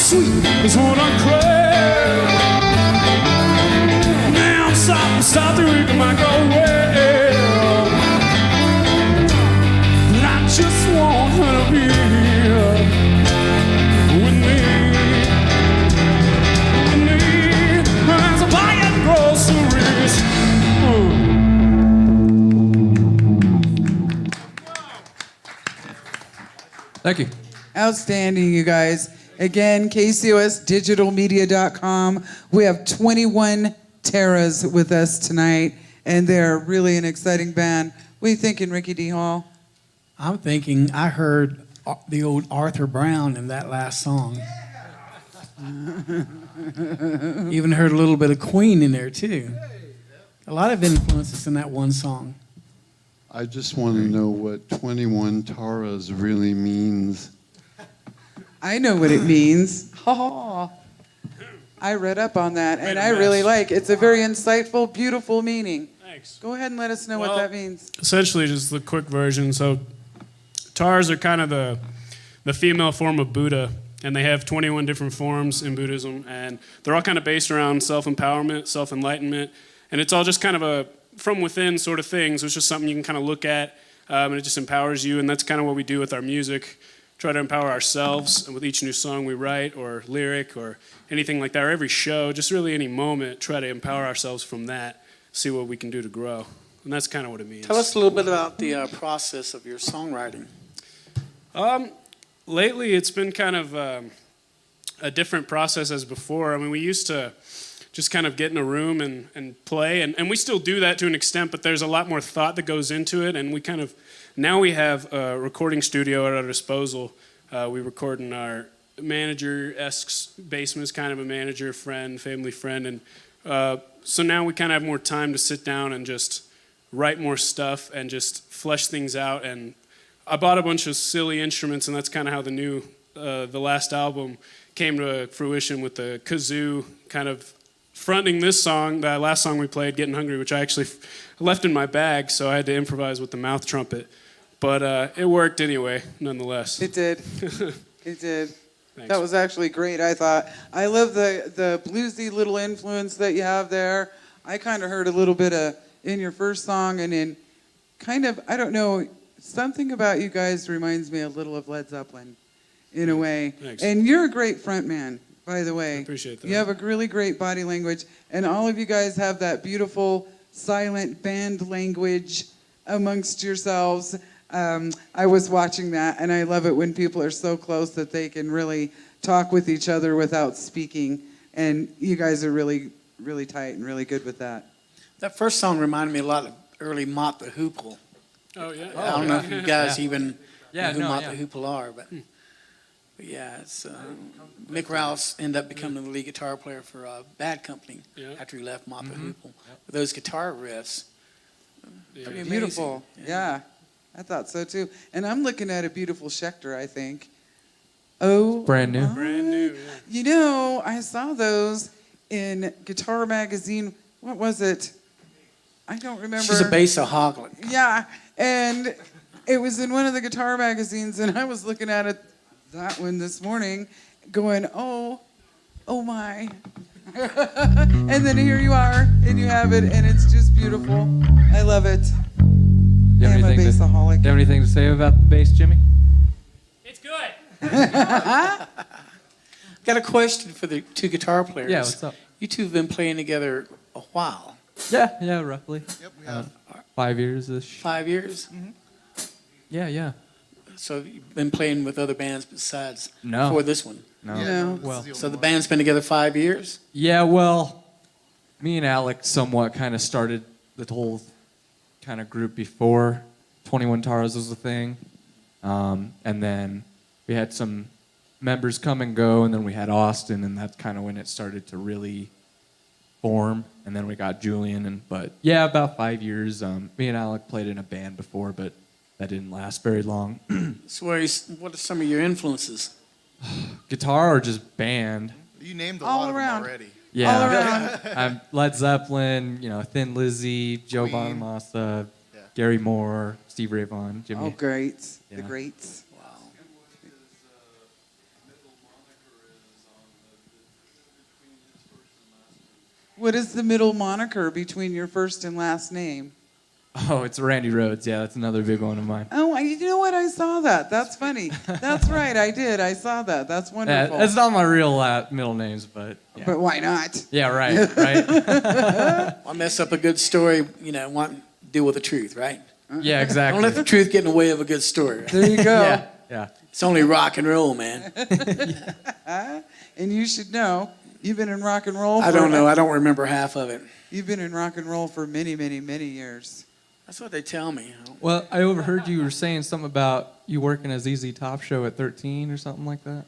sweet is what I crave. Now I'm stop the week might go well, but I just want her to be here with me. As I buy at groceries. Thank you. Outstanding, you guys. Again, KCOSdigitalmedia.com. We have 21 Terras with us tonight, and they're really an exciting band. What are you thinking, Ricky D. Hall? I'm thinking I heard the old Arthur Brown in that last song. Even heard a little bit of Queen in there, too. A lot of influences in that one song. I just want to know what 21 Taras really means. I know what it means. I read up on that, and I really like it. It's a very insightful, beautiful meaning. Thanks. Go ahead and let us know what that means. Essentially, just the quick version. So, Taras are kind of the female form of Buddha, and they have 21 different forms in Buddhism, and they're all kind of based around self-empowerment, self-enlightenment, and it's all just kind of a from within sort of thing. So it's just something you can kind of look at, and it just empowers you, and that's kind of what we do with our music. Try to empower ourselves, and with each new song we write, or lyric, or anything like that, or every show, just really any moment, try to empower ourselves from that, see what we can do to grow. And that's kind of what it means. Tell us a little bit about the process of your songwriting. Lately, it's been kind of a different process as before. I mean, we used to just kind of get in a room and play, and we still do that to an extent, but there's a lot more thought that goes into it, and we kind of, now we have a recording studio at our disposal. We record in our manager-esque basement, is kind of a manager, friend, family friend, and so now we kind of have more time to sit down and just write more stuff and just flesh things out. And I bought a bunch of silly instruments, and that's kind of how the last album came to fruition, with the kazoo kind of fronting this song, that last song we played, Getting Hungry, which I actually left in my bag, so I had to improvise with the mouth trumpet. But it worked anyway, nonetheless. It did. It did. Thanks. That was actually great, I thought. I love the bluesy little influence that you have there. I kind of heard a little bit of in your first song, and in kind of, I don't know, something about you guys reminds me a little of Led Zeppelin, in a way. Thanks. And you're a great front man, by the way. I appreciate that. You have a really great body language, and all of you guys have that beautiful silent band language amongst yourselves. I was watching that, and I love it when people are so close that they can really talk with each other without speaking, and you guys are really, really tight and really good with that. That first song reminded me a lot of early Mott the Hoople. Oh, yeah. I don't know if you guys even Yeah, know who no, Mott yeah. the Hoople are, but yeah, it's Mick Rouse ended up becoming the lead guitar player for Bad Company after he left Mott the Hoople. With those guitar riffs, pretty amazing. Beautiful, yeah. I thought so too. And I'm looking at a beautiful Schecter, I think. Oh, Brand new. Brand new, yeah. You know, I saw those in Guitar Magazine. What was it? I don't remember. She's a bassaholic. Yeah, and it was in one of the guitar magazines, and I was looking at it, that one this morning, going, oh my. And then here you are, and you have it, and it's just beautiful. I love it. Do you have I'm a anything bassaholic. do you have anything to say about the bass, Jimmy? It's good. Got a question for the two guitar players. Yeah, what's up? You two have been playing together a while. Yeah, roughly. Yep, we have. 5 years-ish. 5 years? Yeah. So you've been playing with other bands besides No. before this one? No. No. Well, So the band's been together 5 years? yeah, well, me and Alec somewhat kind of started the whole kind of group before 21 Taras was a thing. And then we had some members come and go, and then we had Austin, and that's kind of when it started to really form. And then we got Julian, but yeah, about 5 years. Me and Alec played in a band before, but that didn't last very long. So what are some of your influences? Guitar or just band? You named a All lot around. of them already. Yeah. All around. I'm Led Zeppelin, Thin Lizzy, Joe Queen. Bonamassa, Yeah. Gary Moore, Steve Ray Vaughan, Jimmy. Oh, greats. The Yeah. greats. Wow. What is the middle moniker between your first and last name? Oh, it's Randy Rhodes. Yeah, that's another big one of mine. Oh, you know what? I saw that. That's funny. That's right. I did. I saw that. That's wonderful. That's not my real middle names, but yeah. But why not? Yeah, right, right. I mess up a good story, you know, want to deal with the truth, right? Yeah, exactly. Don't let the truth get in the way of a good story. Right? There you go. Yeah, yeah. It's only rock and roll, man. And you should know, you've been in rock and roll. I don't know. I don't remember half of it. You've been in rock and roll for many, many, many years. That's what they tell me. Well, I overheard you were saying something about you working at ZZ Top Show at 13 or something like that.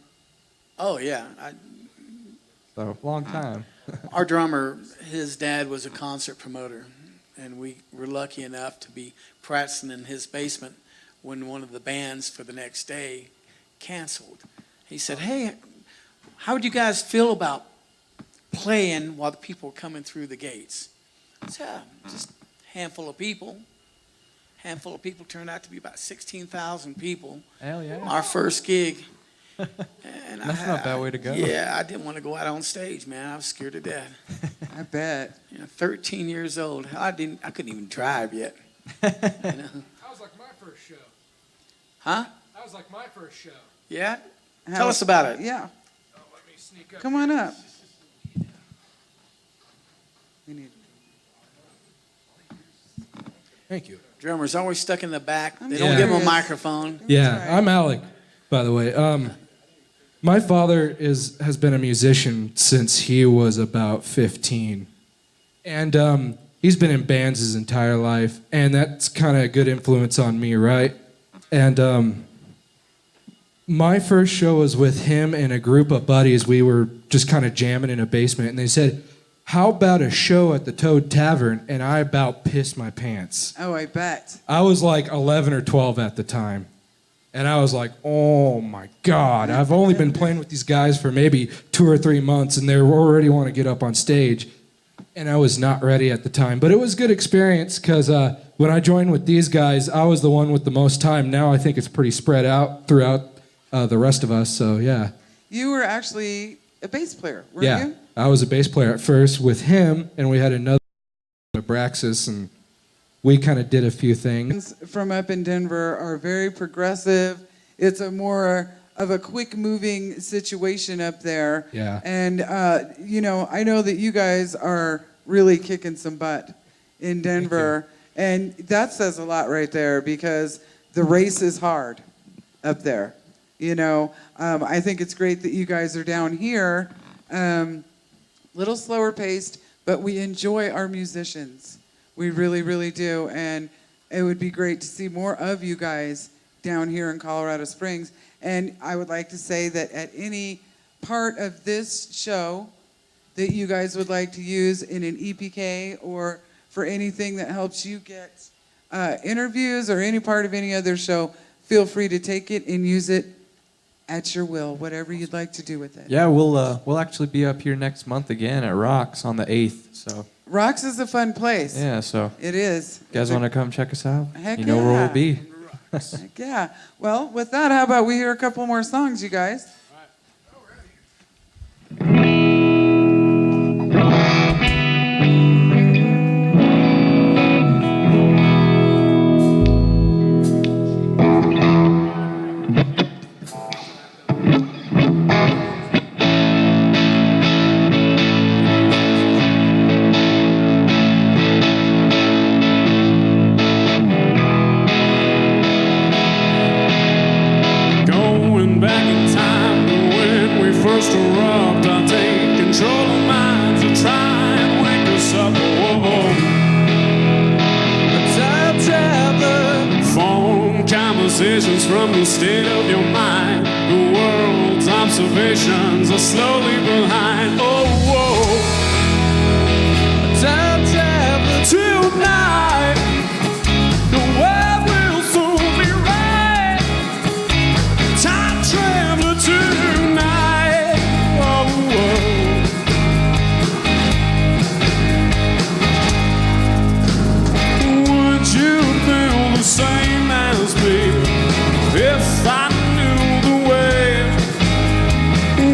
Oh, yeah. So, long time. Our drummer, his dad was a concert promoter, and we were lucky enough to be practicing in his basement when one of the bands for the next day canceled. He said, hey, how would you guys feel about playing while the people were coming through the gates? I said, just a handful of people. Handful of people turned out to be about 16,000 people. Hell yeah. Our first gig. And That's not a bad way to go. Yeah, I didn't want to go out on stage, man. I was scared to death. I bet. 13 years old. I couldn't even drive yet. You know? That was like my first show. Huh? That was like my first show. Yeah? Tell us about it. Yeah. Oh, let me sneak up. Come on up. We need. Thank you. Drummers always stuck in the back. They Yeah. don't give them a Yes. microphone. Yeah, I'm Alec, by the way. My father has been a musician since he was about 15. And he's been in bands his entire life, and that's kind of a good influence on me, right? And my first show was with him and a group of buddies. We were just kind of jamming in a basement, and they said, how about a show at the Toad Tavern? And I about pissed my pants. Oh, I bet. I was like 11 or 12 at the time. And I was like, oh my God, I've only been playing with these guys for maybe 2 or 3 months, and they already want to get up on stage. And I was not ready at the time. But it was a good experience because when I joined with these guys, I was the one with the most time. Now I think it's pretty spread out throughout the rest of us, so yeah. You were actually a bass player, weren't Yeah, you? I was a bass player at first with him, and we had another Abraxas, and we kind of did a few things. From up in Denver are very progressive. It's a more of a quick moving situation up there. Yeah. And, you know, I know that you guys are really kicking some butt in Denver. And that says a lot right there because the race is hard up there. You know, I think it's great that you guys are down here. Little slower paced, but we enjoy our musicians. We really, really do. And it would be great to see more of you guys down here in Colorado Springs. And I would like to say that at any part of this show that you guys would like to use in an EPK or for anything that helps you get interviews or any part of any other show, feel free to take it and use it at your will, whatever you'd like to do with it. Yeah, we'll actually be up here next month again at Rocks on the 8th. So Rocks is a fun place. yeah, so It is. you guys want to come check us out? Heck You know where yeah. we'll be. Heck yeah. Well, with that, how about we hear a couple more songs, you guys? Going back in time to when we first erupt, I take control of minds and try and wake us up. A time traveler. Phone conversations from the state of your mind. The world's observations are slowly behind. Oh, whoa. A time traveler tonight. The world will soon be right. Time traveler tonight. Whoa, whoa. Would you feel the same as me if I knew the way?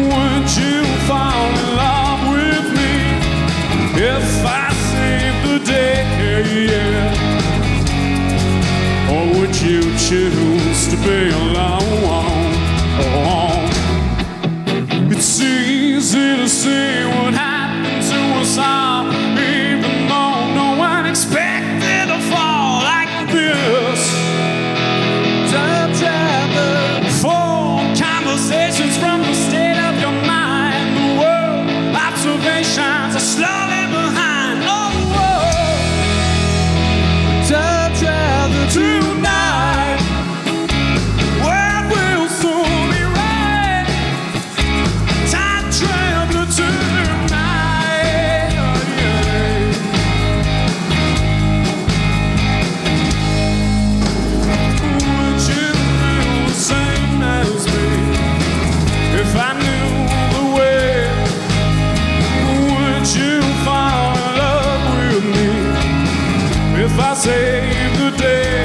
Would you fall in love with me been alone. It's easy to see what happened to us all, even though no one expected to fall like this. Time traveler, phone conversations from the state of your mind. The world observations are slowly behind. Oh, whoa. Time traveler tonight. World will soon be right. Time traveler tonight. Oh, yeah. Would you feel the same as me if I knew the way? Would you fall in love with me if I saved the day?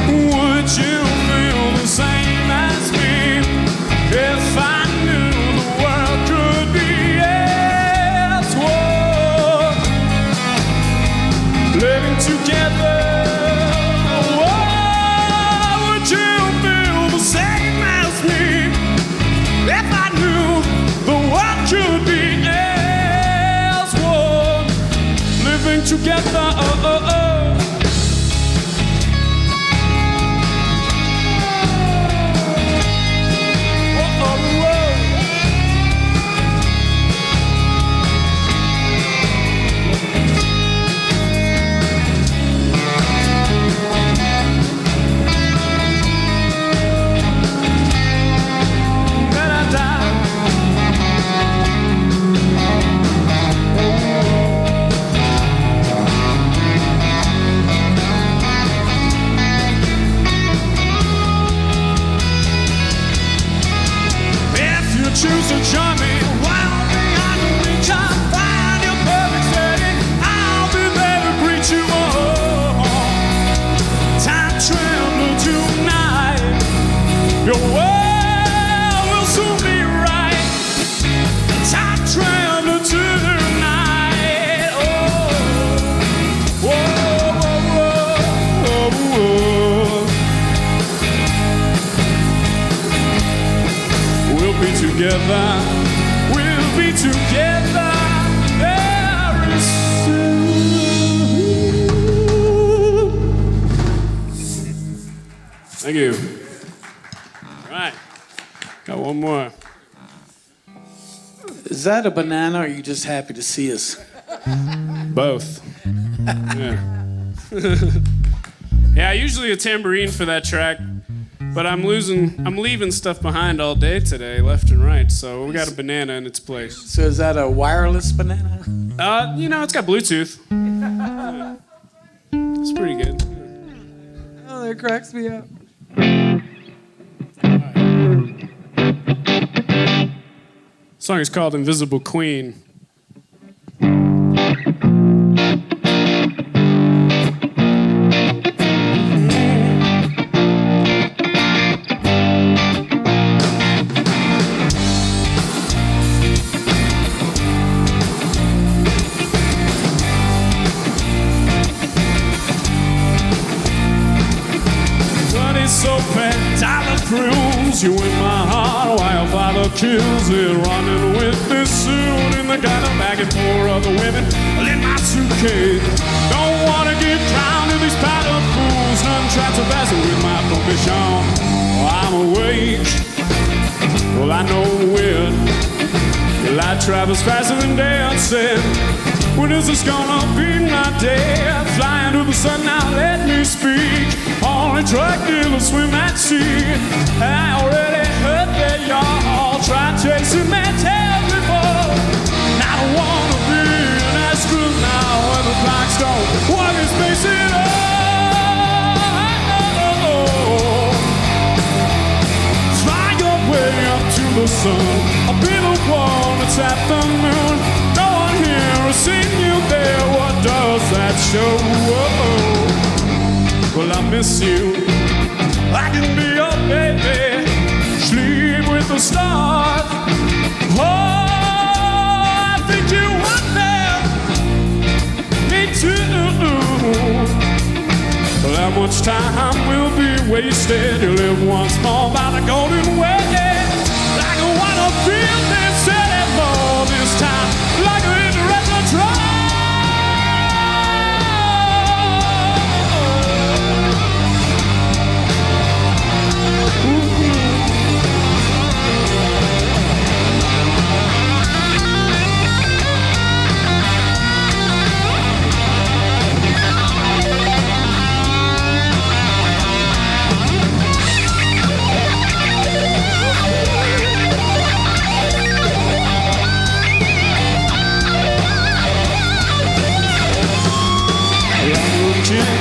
Would you feel the same as me if I knew the world could be as one, living together? Oh, would you feel the same as me if I knew the world could be as one, living together? Oh, oh, oh. Choose to join me while behind the reach. I'll find your perfect setting. I'll be there to greet you all. Time traveler tonight. Your world will soon be right. Time traveler tonight. Oh, whoa, whoa, whoa, whoa. We'll be together, we'll be together very soon. Thank you. All right, got one more. Is that a banana, or are you just happy to see us? Both. Yeah. Yeah, usually a tambourine for that track. But I'm leaving stuff behind all day today, left and right. So we got a banana in its place. So is that a wireless banana? It's got Bluetooth. Yeah. It's pretty good. Oh, that cracks me up. The song is called Invisible Queen. So fat, dollar thrills you in my heart. Wildfire kills it, running with this suit in the gutter, bagging for other women in my suitcase. Don't wanna get drowned in these powdered fools. None tries to pass it with my permission. I'm awake, well I know it. The light travels faster than dancing. When is this gonna be my day? Flying to the sun, now let me speak. Only drug dealers swim at sea. I already heard that y'all try chasing my tail before. I don't wanna be an astronaut now when the clocks don't work in space at all. Fly your way up to the sun. I'll be the one that's at the moon. No one here has seen you there. What does that show? Well, I miss you. I can be your baby. Sleep with the stars. Oh, I think you wonder. Me too. Well, I'm much time will be wasted. You live once more by the golden way. Like a water field, they said it for this time. Like a interesting try.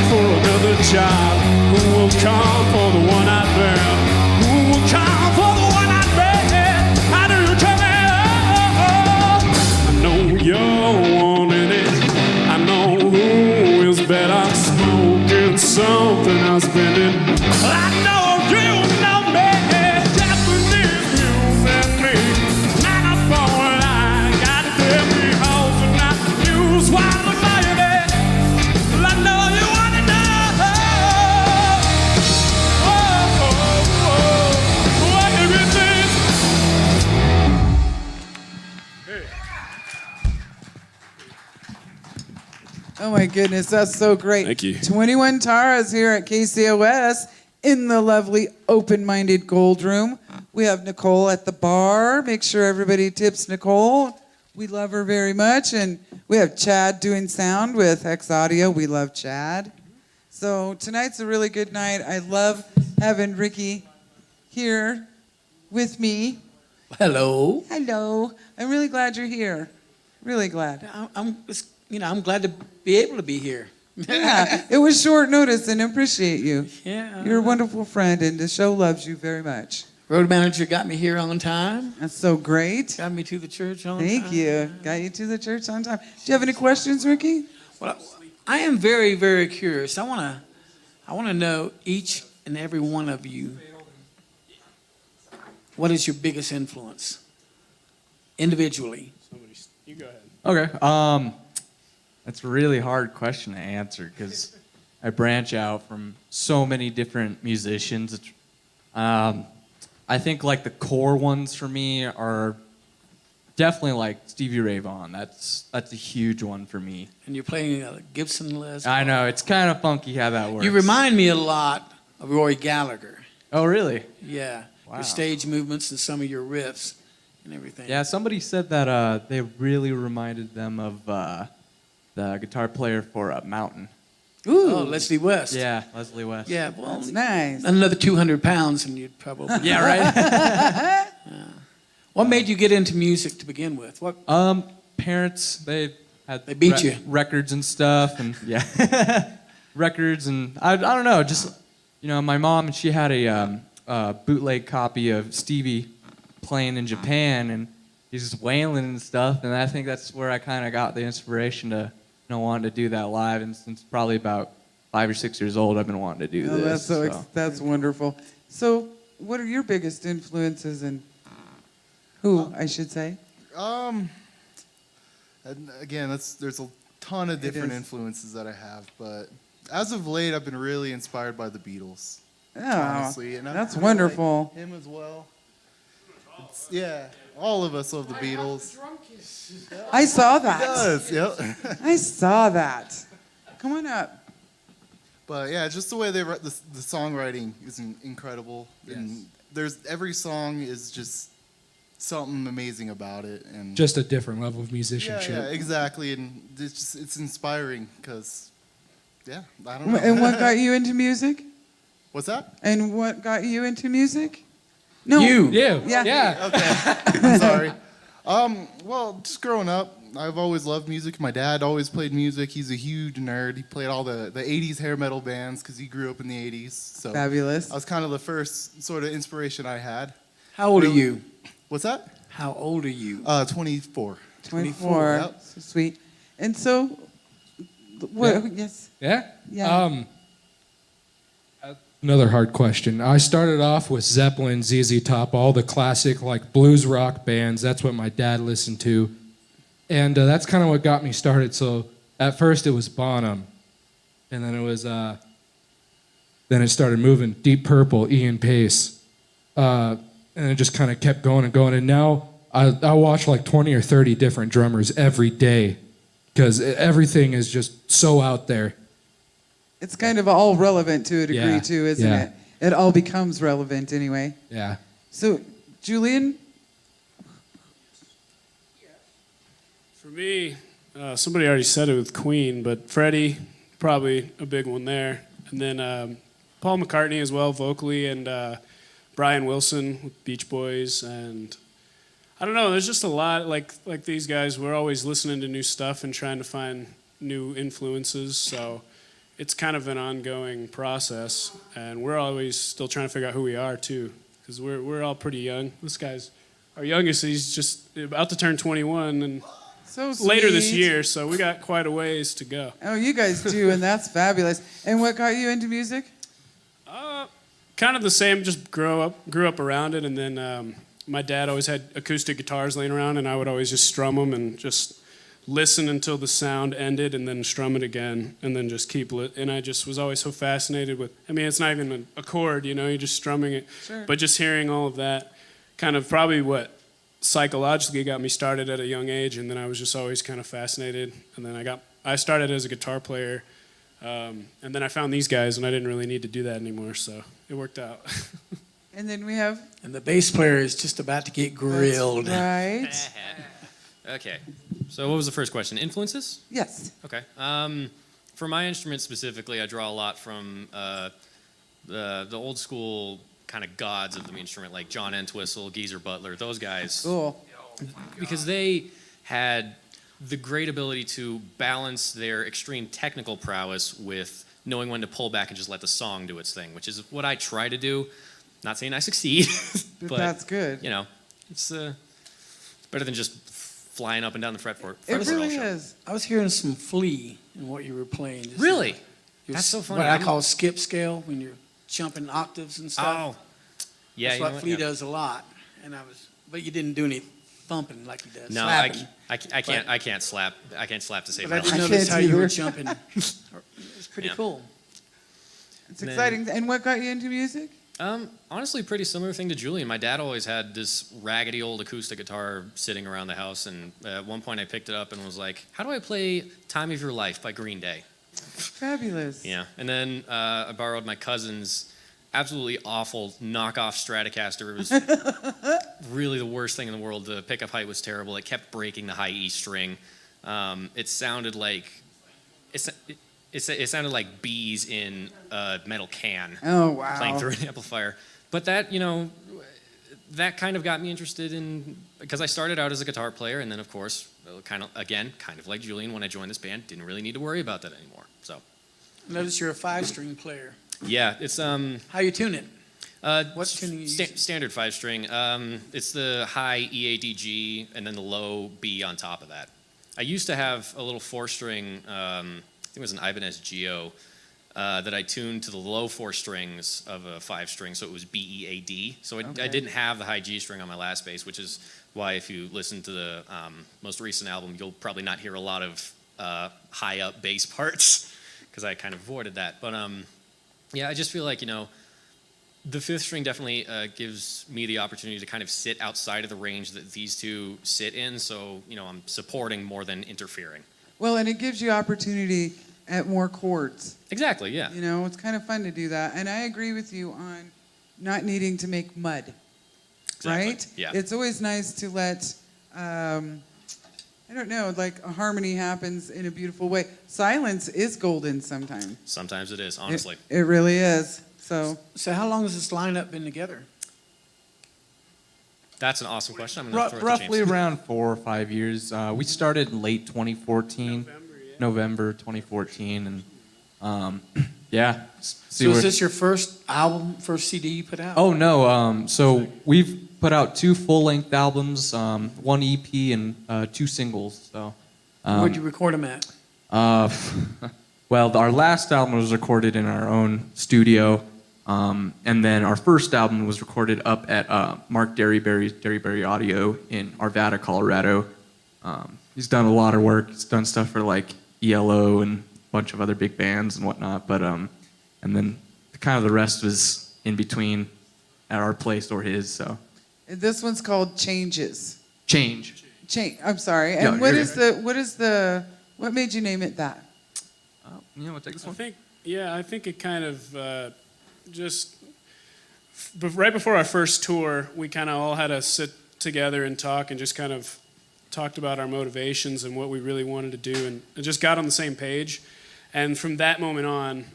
For another child who will come for the one I found, who will come for the one I met. How do you tell me? I know you're wanting it. I know who is better smoking something I'm spending. I know you know me. Japanese music me. Not a phone line. Got to tell me how to not use why the fire there. I know you want to know. What do you think? Oh my goodness, that's so great. Thank you. 21 Taras here at KCOS in the lovely open-minded gold room. We have Nicole at the bar. Make sure everybody tips Nicole. We love her very much. And we have Chad doing sound with Hex Audio. We love Chad. So tonight's a really good night. I love having Ricky here with me. Hello. Hello. I'm really glad you're here. Really glad. I'm glad to be able to be here. Yeah, it was short notice and appreciate you. Yeah. You're a wonderful friend and the show loves you very much. Road manager got me here on time. That's so great. Got me to the church on time. Thank you. Got you to the church on time. Do you have any questions, Ricky? Well, I am very, very curious. I want to know each and every one of you. What is your biggest influence individually? You go ahead. Okay. That's a really hard question to answer because I branch out from so many different musicians. I think like the core ones for me are definitely like Stevie Ray Vaughan. That's a huge one for me. And you're playing a Gibson Les. I know it's kind of funky how that works. You remind me a lot of Roy Gallagher. Oh really? Yeah. Wow. Your stage movements and some of your riffs and everything. Yeah. Somebody said that they really reminded them of the guitar player for Mountain. Ooh, Oh, Leslie West. Yeah, Leslie West. Yeah. Well, that's nice. another 200 pounds and you'd probably. Yeah, right. What made you get into music to begin with? What? Parents, they had They beat you. records and stuff, and yeah, records and I don't know, just my mom, she had a bootleg copy of Stevie playing in Japan, and he's just wailing and stuff, and I think that's where I kind of got the inspiration to wanting to do that live, and since probably about 5 or 6 years old, I've been wanting to do Oh, this. that's wonderful. So, what are your biggest influences and who, I should say? And again, there's a ton of different is. influences that I have, but as of late, I've been really inspired by the Beatles. Oh, Honestly, and I that's really wonderful. like him as well. Yeah, all of us love the Beatles. I saw It that. does, yep. I saw that. Come on up. But yeah, just the way they write the songwriting is incredible. Yes. And every song is just something amazing about it, and Just a different level of yeah, musicianship. exactly. And it's inspiring because, yeah, I don't know. And what got you into music? What's that? And what got you into music? No. You. Yeah. Yeah. Okay, I'm sorry. Well, just growing up, I've always loved music. My dad always played music. He's a huge nerd. He played all the 80s hair metal bands because he grew up in the 80s. So Fabulous. I was kind of the first sort of inspiration I had. How old are you? What's that? How old are you? 24. 24. Yep. So sweet. And so, what? Yes. Yeah? Yeah. Another hard question. I started off with Zeppelin, ZZ Top, all the classic like blues rock bands. That's what my dad listened to. And that's kind of what got me started. So at first it was Bonham. And then it was Then it started moving. Deep Purple, Ian Pace. And it just kind of kept going and going. And now I watch like 20 or 30 different drummers every day because everything is just so out there. It's kind of all relevant to a degree Yeah, too, isn't yeah. it? It all becomes relevant anyway. Yeah. So, Julian, For me, somebody already said it with Queen, but Freddie, probably a big one there. And then Paul McCartney as well, vocally, and Brian Wilson with Beach Boys. And I don't know, there's just a lot, like these guys, we're always listening to new stuff and trying to find new influences. So it's kind of an ongoing process. And we're always still trying to figure out who we are, too, because we're all pretty young. This guy's our youngest, he's just about to turn 21, and so sweet. later this year, so we got quite a ways to go. Oh, you guys do, and that's fabulous. And what got you into music? Kind of the same, just grew up around it, and then my dad always had acoustic guitars laying around, and I would always just strum them and just listen until the sound ended, and then strum it again, and then just keep and I just was always so fascinated with, I mean, it's not even a chord, you know, you're just strumming it, Sure. but just hearing all of that, kind of probably what psychologically got me started at a young age, and then I was just always kind of fascinated, and then I started as a guitar player, and then I found these guys, and I didn't really need to do that anymore, so it worked out. And then we have And the bass player is just about to get grilled. right. Okay. So what was the first question? Influences? Yes. Okay. For my instrument specifically, I draw a lot from the old school kind of gods of the instrument, like John Entwistle, Geezer Butler, those guys. Cool. Because they had the great ability to balance their extreme technical prowess with knowing when to pull back and just let the song do its thing, which is what I try to do. Not saying I succeed, but that's good. You know, it's better than just flying up and down the fretboard. It really is. I was hearing some Flea in what you were playing. Just Really? your That's so s- funny. What I call skip scale, when you're jumping octaves and stuff. Oh, yeah. That's you know what Flea Yeah. does a lot. But you didn't do any thumping like he does. No, slapping. I can't slap. I can't slap to save But I my did life. notice can't how you were either. jumping. It's pretty Yeah. cool. It's exciting. And what got you into music? Honestly, pretty similar thing to Julian. My dad always had this raggedy old acoustic guitar sitting around the house, and at one point I picked it up and was like, "How do I play "Time of Your Life" by Green Day?" Fabulous. Yeah, and then I borrowed my cousin's absolutely awful knockoff Stratocaster. It was really the worst thing in the world. The pickup height was terrible. It kept breaking the high E string. It sounded like it sounded like bees in a metal can Oh, wow. playing through an amplifier. But that, that kind of got me interested in, because I started out as a guitar player, and then of course, kind of like Julian, when I joined this band, didn't really need to worry about that anymore. So, Notice you're a 5-string player. yeah, it's How you tune it? What s- tuning you standard 5-string. It's the high E, A, D, G, and then the low B on top of that. I used to have a little 4-string. I think it was an Ibanez Geo that I tuned to the low 4 strings of a 5-string, so it was B, E, A, D. So I didn't have the high G string on my last bass, which is why if you listen to the most recent album, you'll probably not hear a lot of high up bass parts, because I kind of avoided that. But yeah, I just feel like, the 5th string definitely gives me the opportunity to kind of sit outside of the range that these two sit in, so, I'm supporting more than interfering. Well, and it gives you opportunity at more chords. Exactly, yeah. It's kind of fun to do that. And I agree with you on not needing to make mud. Exactly, Right? yeah. It's always nice to let, I don't know, like a harmony happens in a beautiful way. Silence is golden sometimes. Sometimes it is, honestly. It really is. So, So how long has this lineup been together? That's an awesome question. I'm going to throw it to Roughly James. around 4 or 5 years. We started in late 2014, November 2014, and yeah. See So where- is this your first album, first CD you put out? Oh no. So we've put out 2 full-length albums, 1 EP, and 2 singles. So. Where'd you record them at? Well, our last album was recorded in our own studio, and then our first album was recorded up at Mark Derryberry Audio in Arvada, Colorado. He's done a lot of work. He's done stuff for like ELO and a bunch of other big bands and whatnot. But and then kind of the rest was in between at our place or his. So And this one's called Changes. change. I'm sorry. No, And what you're is what made you name it that? You know what? Take this one. I think it kind of right before our first tour, we kind of all had to sit together and talk and just kind of talked about our motivations and what we really wanted to do and just got on the same page. And from that moment on,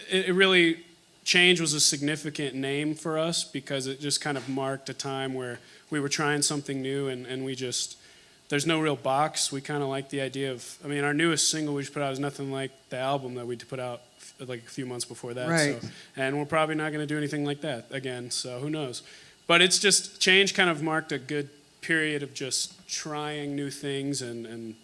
it really, Change was a significant name for us because it just kind of marked a time where we were trying something new and we just, there's no real box. We kind of like the idea of, our newest single we just put out is nothing like the album that we put out like a few months before that. Right. So, and we're probably not going to do anything like that again, so who knows. But it's just, Change kind of marked a good period of just trying new things and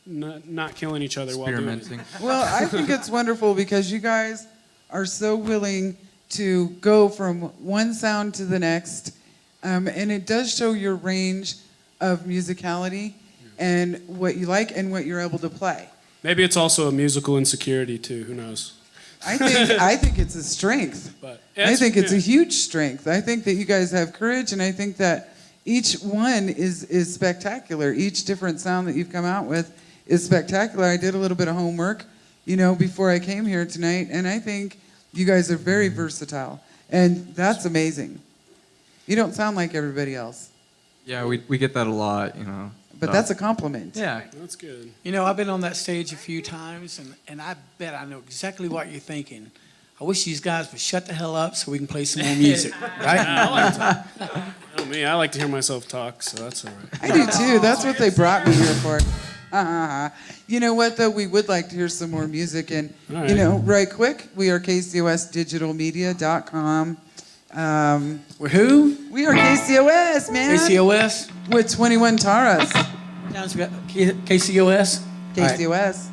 not killing each other while doing it. Experimenting. Well, I think it's wonderful because you guys are so willing to go from one sound to the next. And it does show your range of musicality and what you like and what you're able to play. Maybe it's also a musical insecurity too, who knows. I think it's a strength. But I think it's a huge strength. I think that you guys have courage, and I think that each one is spectacular. Each different sound that you've come out with is spectacular. I did a little bit of homework, before I came here tonight, and I think you guys are very versatile, and that's amazing. You don't sound like everybody else, Yeah, we get that a lot, but so. that's a compliment. Yeah. That's good. I've been on that stage a few times, and I bet I know exactly what you're thinking. I wish these guys would shut the hell up so we can play some more music, right? I like to hear myself talk, so that's all right. I do too. That's what they brought me here for. You know what, though? We would like to hear some more music. And, All right. right quick, we are KCOSdigitalmedia.com. We're who? We are KCOS, man. KCOS? With 21 Taras. Sounds good. KCOS? All right. KCOS.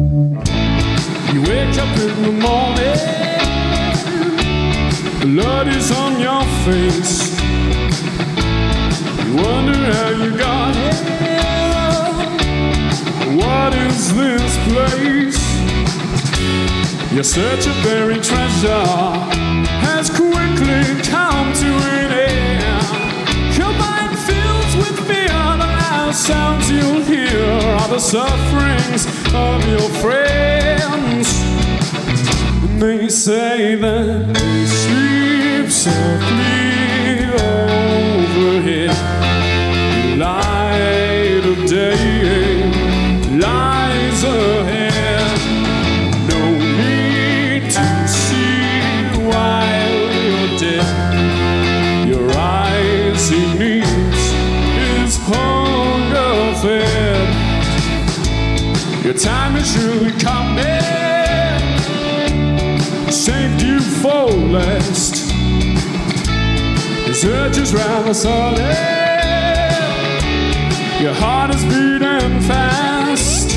You wake up in the morning, blood is on your face. You wonder how you got here. What is this place? Your search of buried treasure has quickly come to an end. Your mind fills with fear. The loud sounds you'll hear are the sufferings of your friends. They say that they sleep softly overhead. The light of day lies ahead. No need to see while you're dead. Your eyes he needs is hunger fed. Your time is surely coming, saved you for last. His urges rather sudden, your heart is beating fast.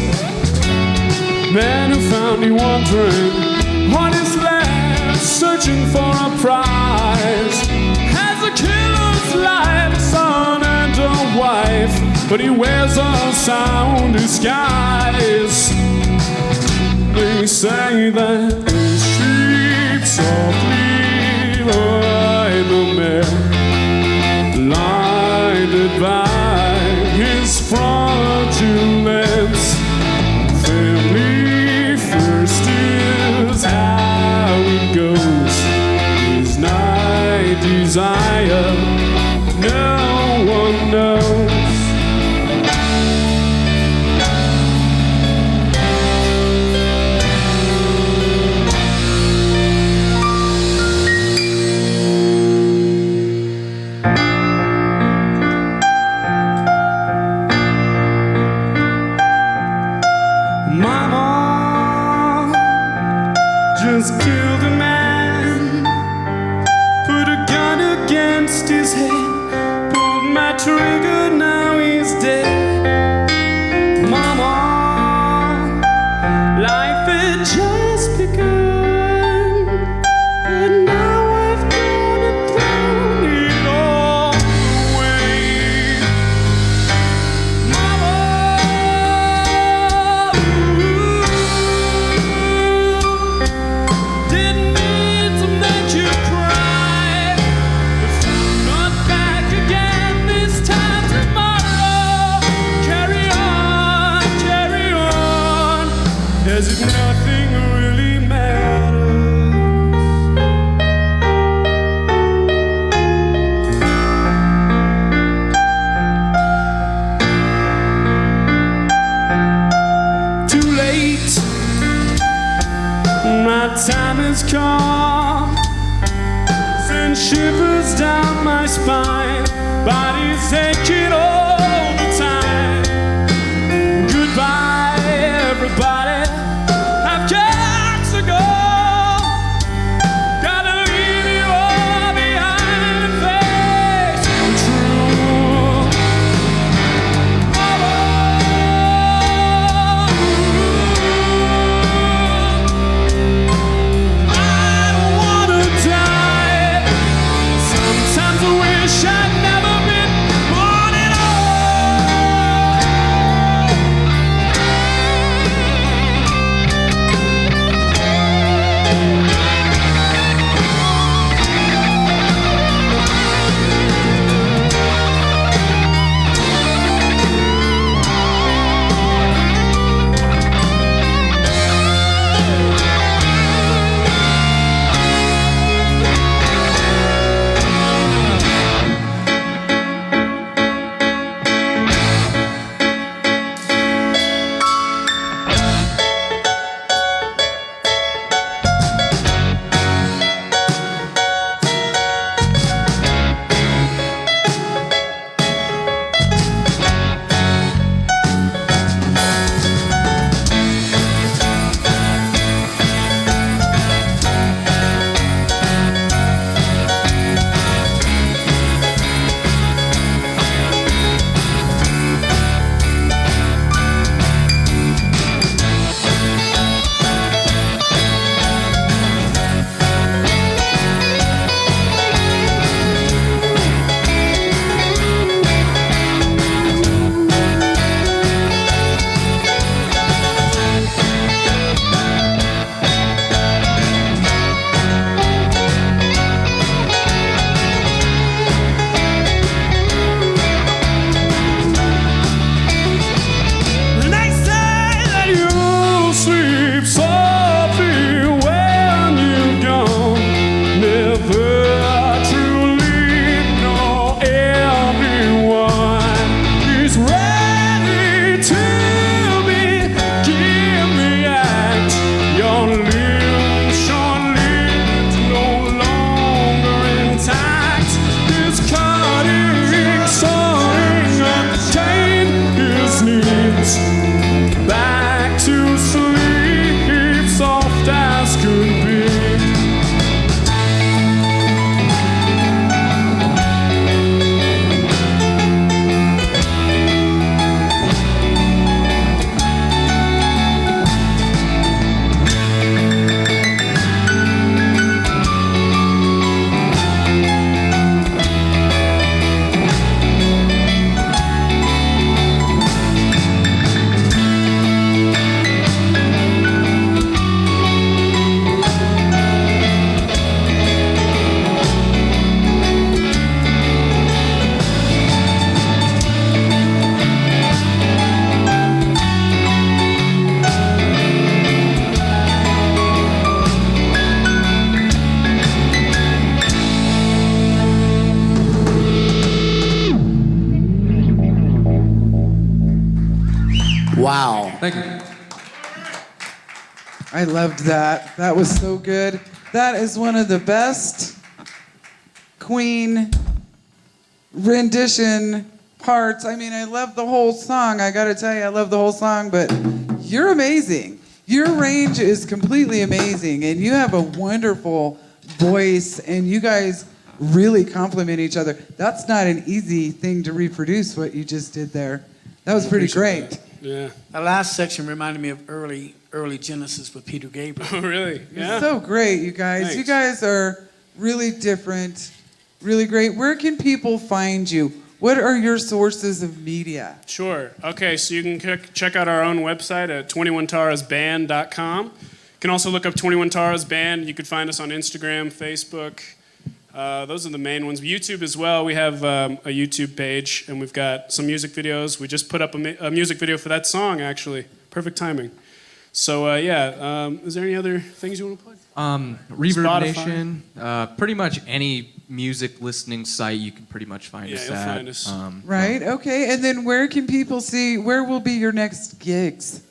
Man who found you wondering what is left, searching for a prize. Has a killer's life, a son and a wife, but he wears a sound disguise. They say that he sleeps softly by the mare, blinded by his fraudulence. Family first is how it goes. His night desire, no one knows. Mama just killed a man, put a gun against his head, pulled my trigger, now he's dead. Mama, life had just begun, but now I've gone and thrown it all away. Mama, didn't mean to make you cry. If you're not back again this time tomorrow, carry on, as if nothing really matters. Too late, my time has come. Send shivers down my spine, body's aching all the time. Goodbye, everybody, I've got to go. Gotta leave you all behind and face the truth. I don't wanna die. Sometimes I wish I'd never been born at And they say that you'll sleep softly when you've gone. Never truly know everyone is ready to begin the act. Your limbs, short-lived, no longer intact. This cutting, sawing, unchained his knees. Back to sleep, soft as could be. Wow. Thank you. I loved that. That was so good. That is one of the best Queen rendition parts. I mean, I love the whole song. I gotta tell you, I love the whole song, but you're amazing. Your range is completely amazing, and you have a wonderful voice, and you guys really complement each other. That's not an easy thing to reproduce, what you just did there. That was pretty great. Yeah. That last section reminded me of early Genesis with Peter Gabriel. Oh, really? You're Yeah. so great, you guys. You Thanks. guys are really different, really great. Where can people find you? What are your sources of media? Sure. Okay, so you can check out our own website at 21tarasband.com. You can also look up 21 Taras Band. You could find us on Instagram, Facebook. Those are the main ones. YouTube as well. We have a YouTube page, and we've got some music videos. We just put up a music video for that song, actually. Perfect timing. So, is there any other things you want to plug? Reverb Spotify. Nation, pretty much any music listening site you can pretty much find us you'll at. find us. Right? Okay. And then where can people see, where will be your next gigs?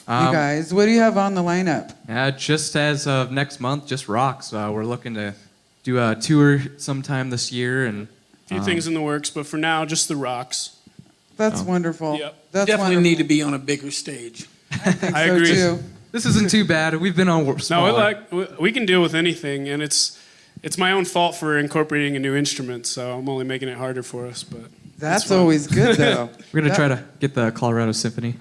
You guys, what do you have on the lineup? Just as of next month, just rocks. We're looking to do a tour sometime this year, and A few things in the works, but for now, just the rocks. That's wonderful. Yep. That's Definitely wonderful. need to be on a bigger stage. I So agree. too. this isn't too bad. We've been on No, smaller. we can deal with anything, and it's my own fault for incorporating a new instrument, so I'm only making it harder for us. But That's fun. always good, though. We're gonna try to get the Colorado Symphony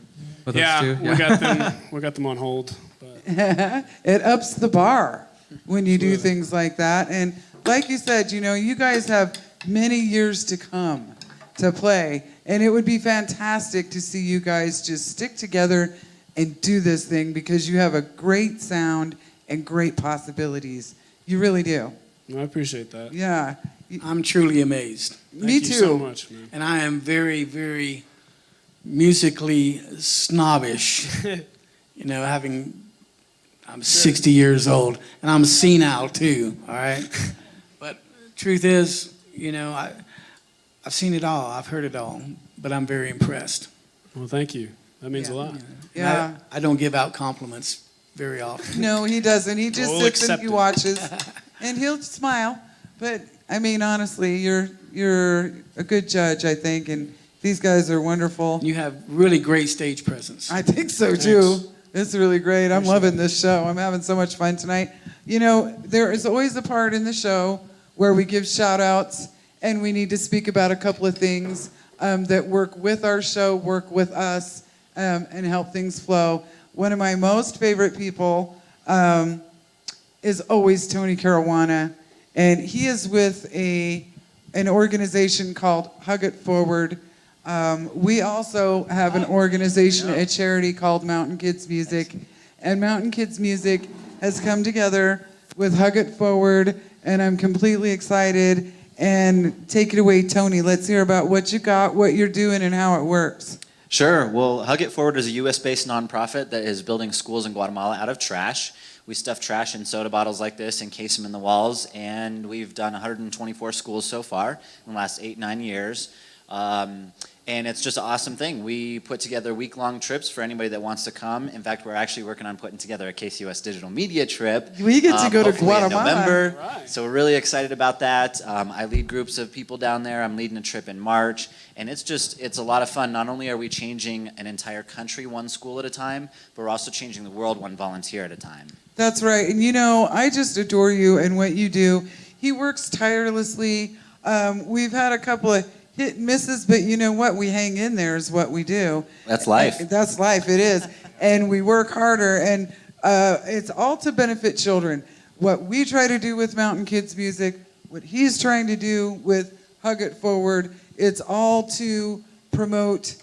with us too. we got them. We got them on hold. But It ups the bar when you do things like that. And like you said, you guys have many years to come to play. And it would be fantastic to see you guys just stick together and do this thing because you have a great sound and great possibilities. You really do. I appreciate that. Yeah. I'm truly amazed. Thank Me you too. so much, man. And I am very, very musically snobbish. I'm 60 years old, and I'm senile too, all right? But truth is, I've seen it all, I've heard it all, but I'm very impressed. Well, thank you. That means a lot. Yeah. I don't give out compliments very often. No, he doesn't. He just We'll sits and accept he it. watches, and he'll smile. But I mean, honestly, you're a good judge, I think, and these guys are wonderful. You have really great stage presence. I think so too. It's really great. I'm loving this show. I'm having so much fun tonight. There is always a part in the show where we give shout outs, and we need to speak about a couple of things that work with our show, work with us, and help things flow. One of my most favorite people is always Tony Caruana, and he is with an organization called Hug It Forward. We also have an organization, a charity called Mountain Kids Music, and Mountain Kids Music has come together with Hug It Forward, and I'm completely excited. And take it away, Tony. Let's hear about what you got, what you're doing, and how it works. Sure. Well, Hug It Forward is a U.S.-based nonprofit that is building schools in Guatemala out of trash. We stuff trash in soda bottles like this, encase them in the walls, and we've done 124 schools so far in the last 8-9 years. And it's just an awesome thing. We put together week-long trips for anybody that wants to come. In fact, we're actually working on putting together a KCOS digital media trip. We get to go to hopefully in Guatemala. November. Right. So we're really excited about that. I lead groups of people down there. I'm leading a trip in March. And it's a lot of fun. Not only are we changing an entire country one school at a time, but we're also changing the world one volunteer at a time. That's right. And I just adore you and what you do. He works tirelessly. We've had a couple of hit and misses, but you know what? We hang in there is what we do. That's life. That's life, it is. And we work harder, and it's all to benefit children. What we try to do with Mountain Kids Music, what he's trying to do with Hug It Forward, it's all to promote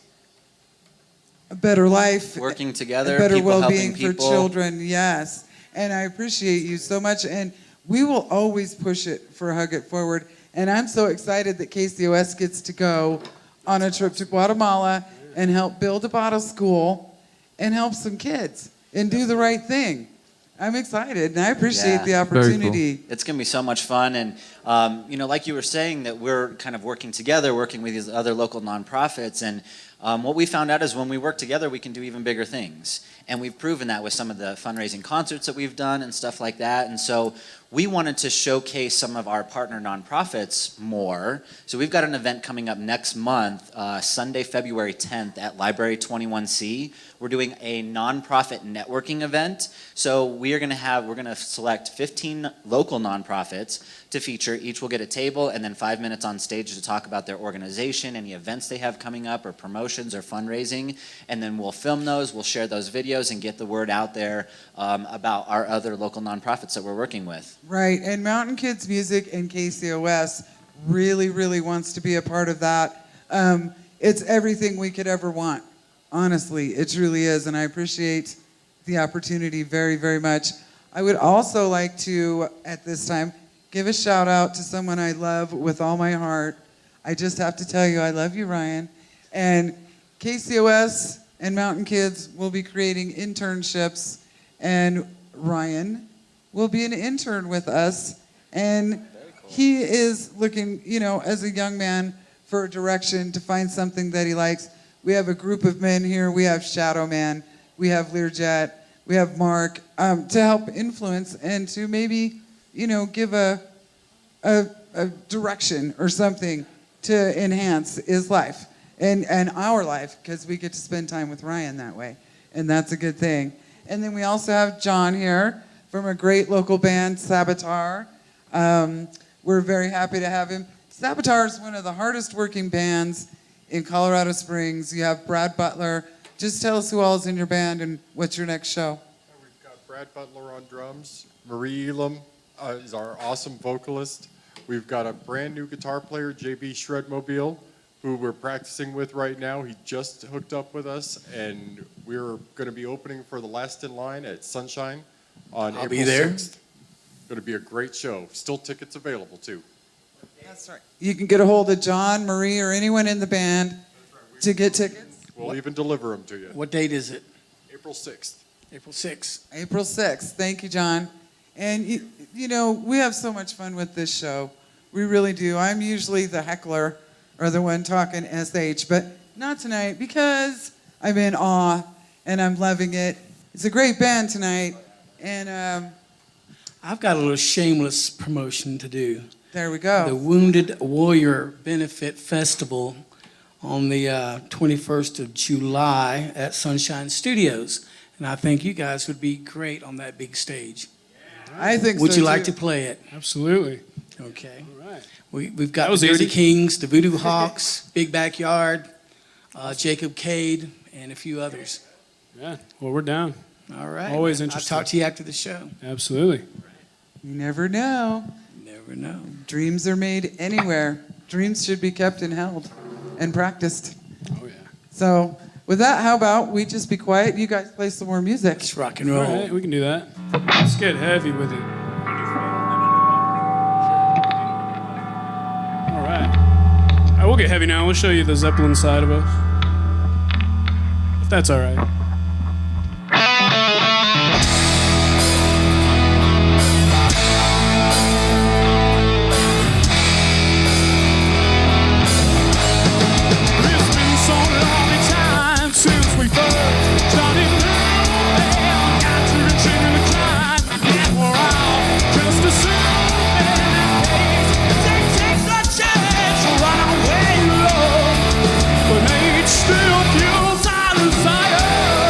a better life. Working together, a better people well-being helping people. for children, yes. And I appreciate you so much, and we will always push it for Hug It Forward. And I'm so excited that KCOS gets to go on a trip to Guatemala and help build a bottle school and help some kids and do the right thing. I'm excited, and I appreciate the opportunity. It's going to be so much fun. And, like you were saying, that we're kind of working together, working with these other local nonprofits. And what we found out is when we work together, we can do even bigger things. And we've proven that with some of the fundraising concerts that we've done and stuff like that. And so we wanted to showcase some of our partner nonprofits more. So we've got an event coming up next month, Sunday, February 10th at Library 21C. We're doing a nonprofit networking event. So we're going to select 15 local nonprofits to feature feature. Each will get a table and then 5 minutes on stage to talk about their organization, any events they have coming up, or promotions or fundraising. And then we'll film those, we'll share those videos, and get the word out there about our other local nonprofits that we're working with. Right, and Mountain Kids Music and KCOS really, really wants to be a part of that. It's everything we could ever want. Honestly, it truly is, and I appreciate the opportunity very, very much. I would also like to, at this time, give a shout out to someone I love with all my heart. I just have to tell you, I love you, Ryan. And KCOS and Mountain Kids will be creating internships, and Ryan will be an intern with us. And he is looking, you know, as a young man for a direction to find something that he likes. We have a group of men here. We have Shadow Man, we have Learjet, we have Mark, to help influence and to maybe, you know, give a direction or something to enhance his life and our life, because we get to spend time with Ryan that way, and that's a good thing. And then we also have John here from a great local band, Saboteur. We're very happy to have him. Saboteur is one of the hardest working bands in Colorado Springs. You have Brad Butler. Just tell us who all is in your band and what's your next show. We've got Brad Butler on drums. Marie Elam is our awesome vocalist. We've got a brand new guitar player, JB Shredmobile, who we're practicing with right now. He just hooked up with us, and we're going to be opening for the Last in Line at Sunshine on April 6th. Going to be a great show. Still tickets available, too. That's right. You can get a hold of John, Marie, or anyone in the band to get tickets. We'll even deliver them to you. What date is it? April 6th. April 6th. April 6th. Thank you, John. And, you know, we have so much fun with this show. We really do. I'm usually the heckler or the one talking SH, but not tonight because I'm in awe and I'm loving it. It's a great band tonight. And I've got a little shameless promotion to do. there we go. The Wounded Warrior Benefit Festival on the 21st of July at Sunshine Studios. And I think you guys would be great on that big stage. I think Would so, you like too. to play it? Absolutely. Okay. All right. We've got That was the Dirty easy. Kings, the Voodoo Hawks, Big Backyard, Jacob Cade, and a few others. Yeah. Well, we're down. All right. Always I'll interested. talk to you after the show. Absolutely. You never know. Never know. Dreams are made anywhere. Dreams should be kept and held and practiced. Oh, yeah. So, with that, how about we just be quiet? You guys play some more music. Let's rock and All roll. right, we can do that. Let's get heavy with it. All right. We'll get heavy now. We'll show you the Zeppelin side of us. If that's all right. It's been so long a time since we first started moving. Got to the chain of the climb, and we're all just a simple pace. Takes a chance to run away, love, but age still fuels our desire.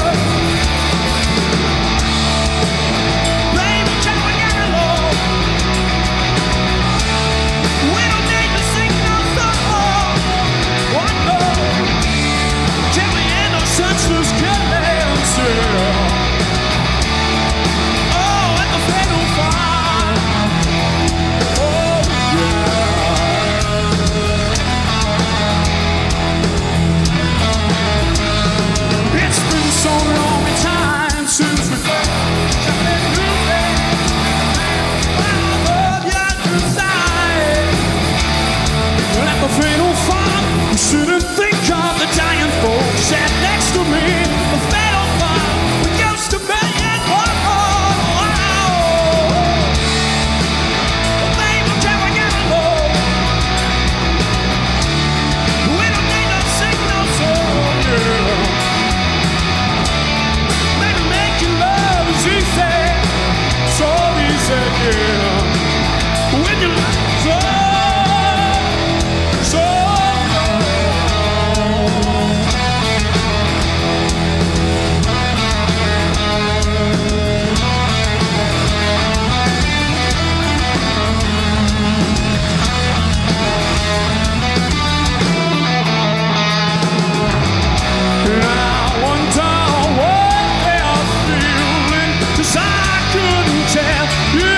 couldn't tell you.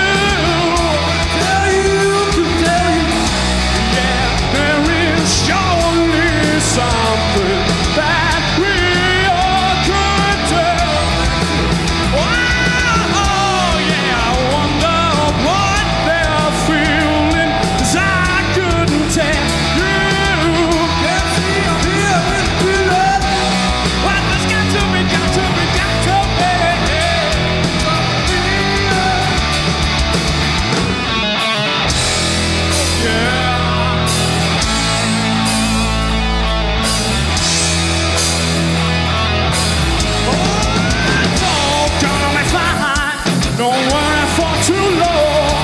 Tell you to tell you. Yeah, there is surely something that we all could tell. Oh, yeah, I wonder what they're feeling, 'cause I couldn't tell you. Can't see or hear with feeling. Well, there's got to be, got to be, got to be. Yeah. It's all gonna be fine. Don't worry for too long.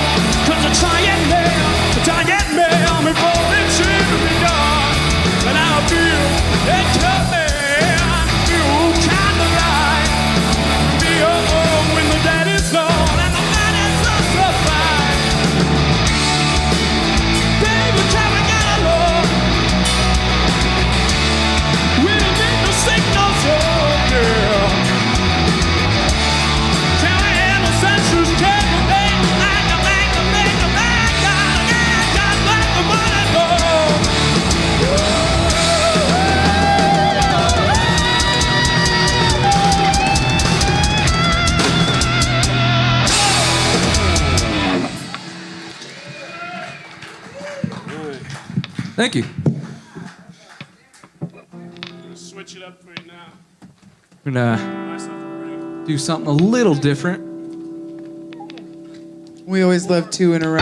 'Cause I try it now before it's even done. And I'll feel it coming. You kind of like me when the daddy's gone and the man is so fine. Baby, can we get along? We don't need no signals, oh yeah. Can we handle senses? Can we make the man, got like the money go? Thank you. Switch it up for you now. We're gonna Myself a break. do something a little different. We always love two in a row.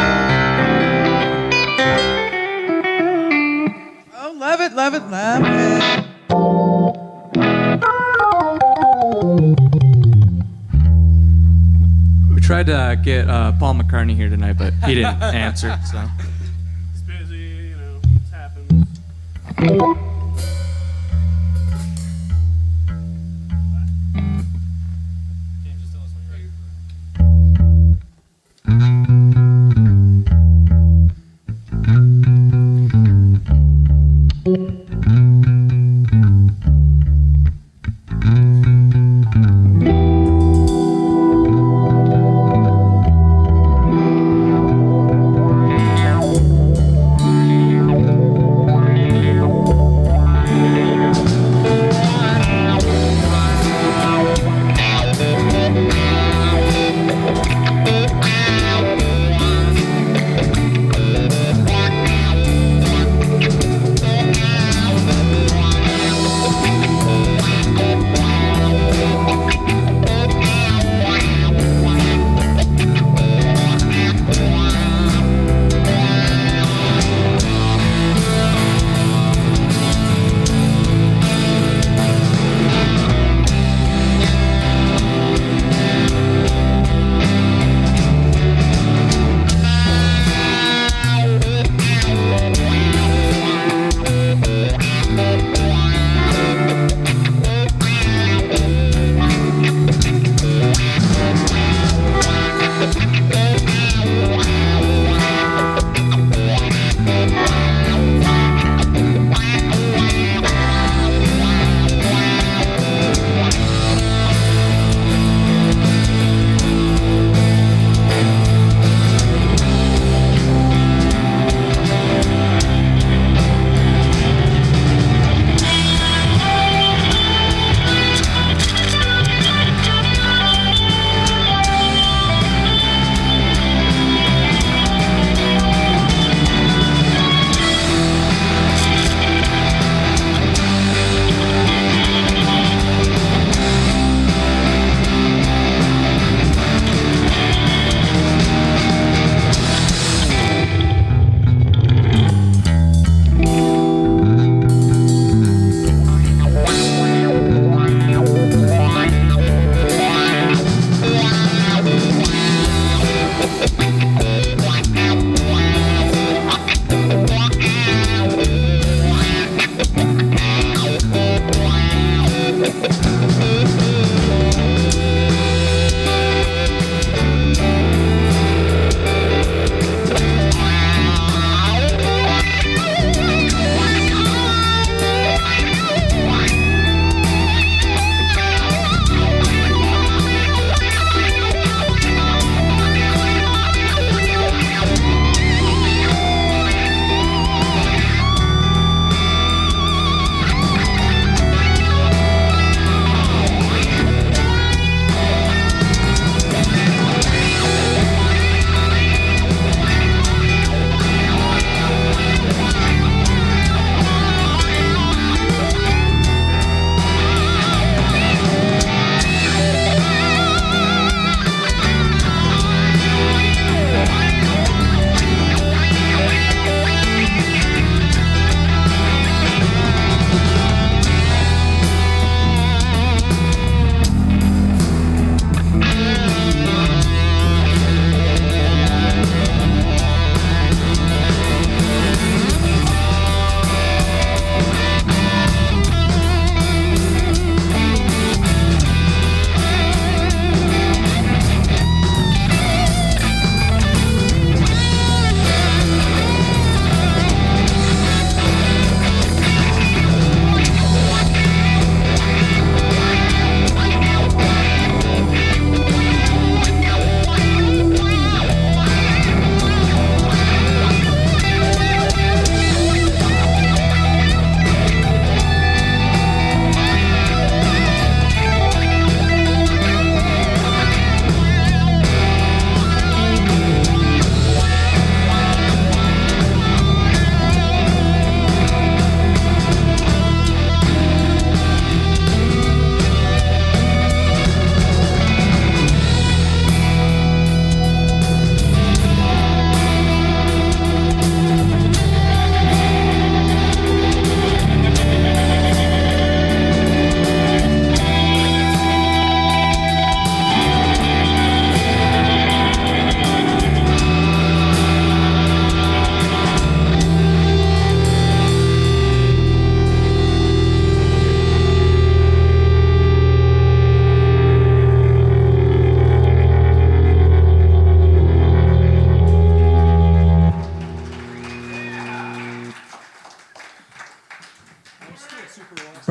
Oh, love it, love it, love it. We tried to get Paul McCartney here tonight, but he didn't answer. So It's busy, you know, it happens.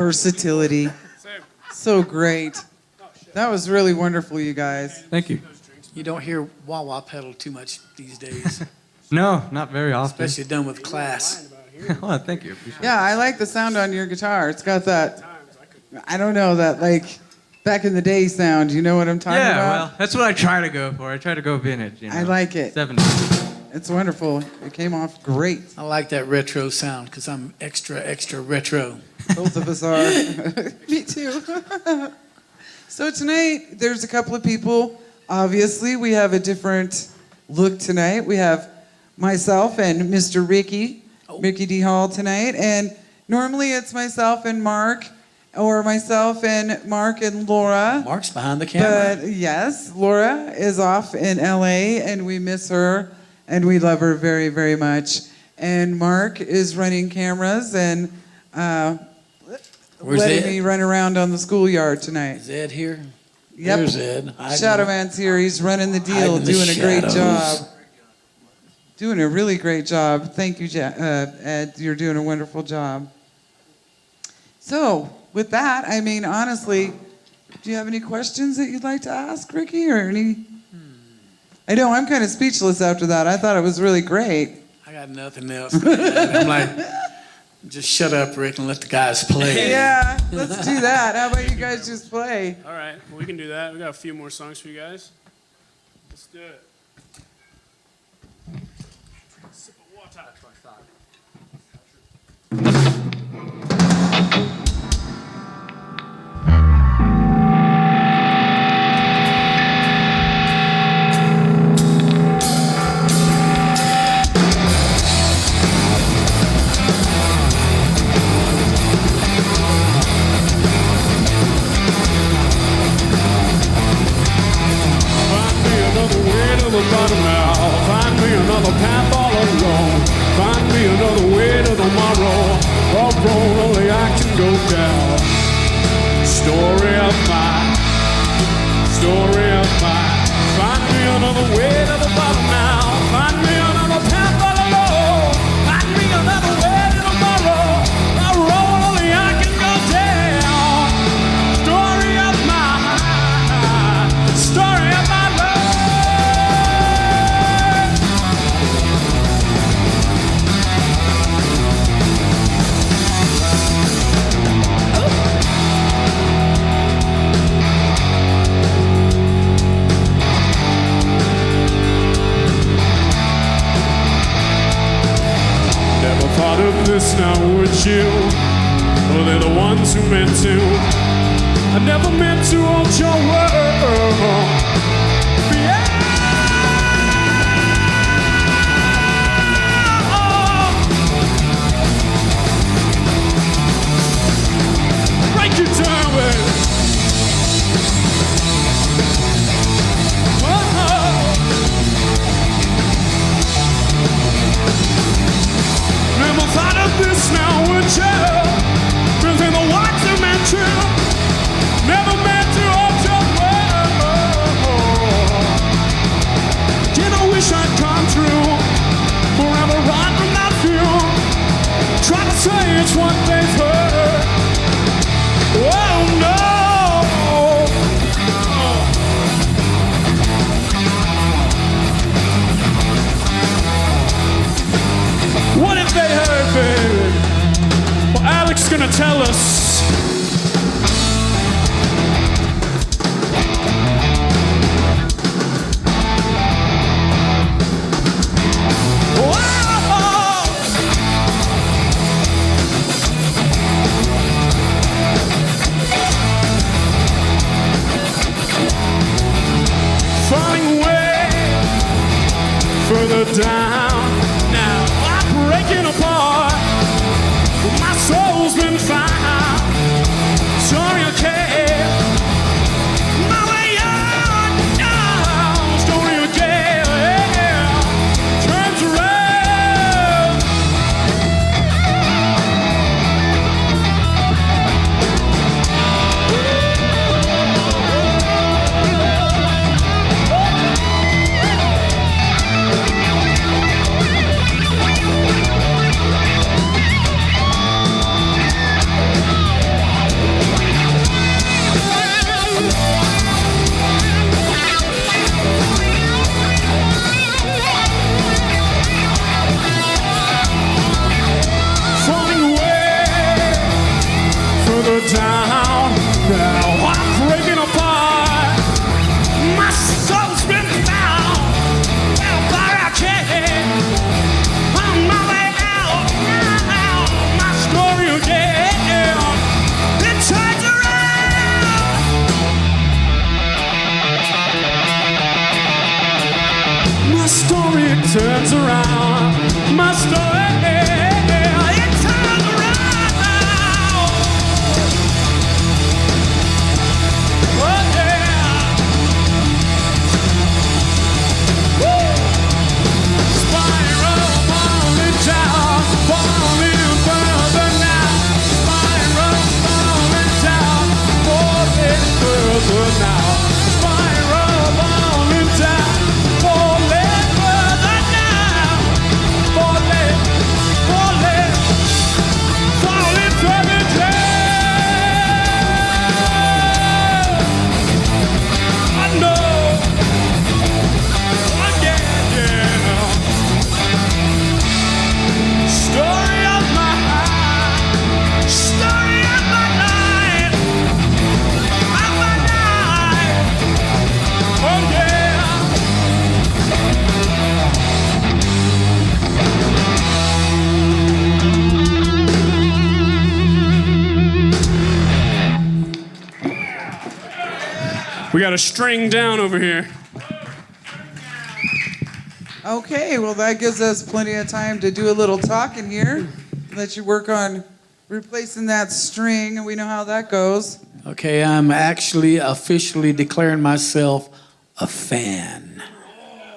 versatility. So great. That was really wonderful, you guys. Thank you. You don't hear wah-wah pedal too much these days, No, not very often. especially done with class. Oh, thank you. Appreciate Yeah, I like the sound on your guitar. It's got that, I don't know, that like back in the day sound. You know what I'm talking Yeah, about? well, that's what I try to go for. I try to go vintage. You know? I like it. 70s. It's wonderful. It came off great. I like that retro sound because I'm extra, extra retro. Both of us are. Me too. So tonight, there's a couple of people. Obviously, we have a different look tonight. We have myself and Mr. Ricky D. Hall tonight. And normally it's myself and Mark, or myself and Mark and Laura. Mark's behind the camera. But yes, Laura is off in LA, and we miss her, and we love her very, very much. And Mark is running cameras and Where's letting Ed? me run around on the schoolyard tonight. Is Ed here? Yep. There's Ed. Shadow Man's here. He's running the deal, Hiding in the doing a great shadows. job. Doing a really great job. Thank you, Ed. You're doing a wonderful job. So, with that, I mean, honestly, do you have any questions that you'd like to ask, Ricky, or any? I know I'm kind of speechless after that. I thought it was really great. I got nothing else. I'm like, just shut up, Rick, and let the guys play. Yeah, let's do that. How about you guys just play? All right, well, we can do that. We got a few more songs for you guys. Let's do it. Sip of water. Bottom now. Find me another path all alone. Find me another way to tomorrow. A road only I can go down. Story of mine. Find me another way to the bottom now. Find me another path all alone. Find me another way to tomorrow. A road only I can go down. Story of mine. Story of my love. Thought of this now, would you? Well, they're the ones who meant to. I never meant to hold your word. Break it down, baby. Never thought of this now, would you? Cause they're the ones who meant to. Never meant to hold your word. Did I wish I'd come true? Forever run from that view. Try to say it's what they've heard. Oh no. What if they heard, baby? Well, Alec's gonna tell us. Falling way further down. Now I'm breaking apart. My soul's been found. Sorry I can't. My way out now. Story again. Turns around. story turns around. My story, it turns around now. Oh yeah. Woo. Spiral falling down, falling further now. Spiral falling down, falling further now. Spiral falling down, falling further now. Falling, falling, falling further down. I know. Story of my life, story of my life, of my life. Oh yeah. We got a string down over here. Okay, well, that gives us plenty of time to do a little talking here. Let you work on replacing that string, and we know how that goes. Okay, I'm actually officially declaring myself a fan.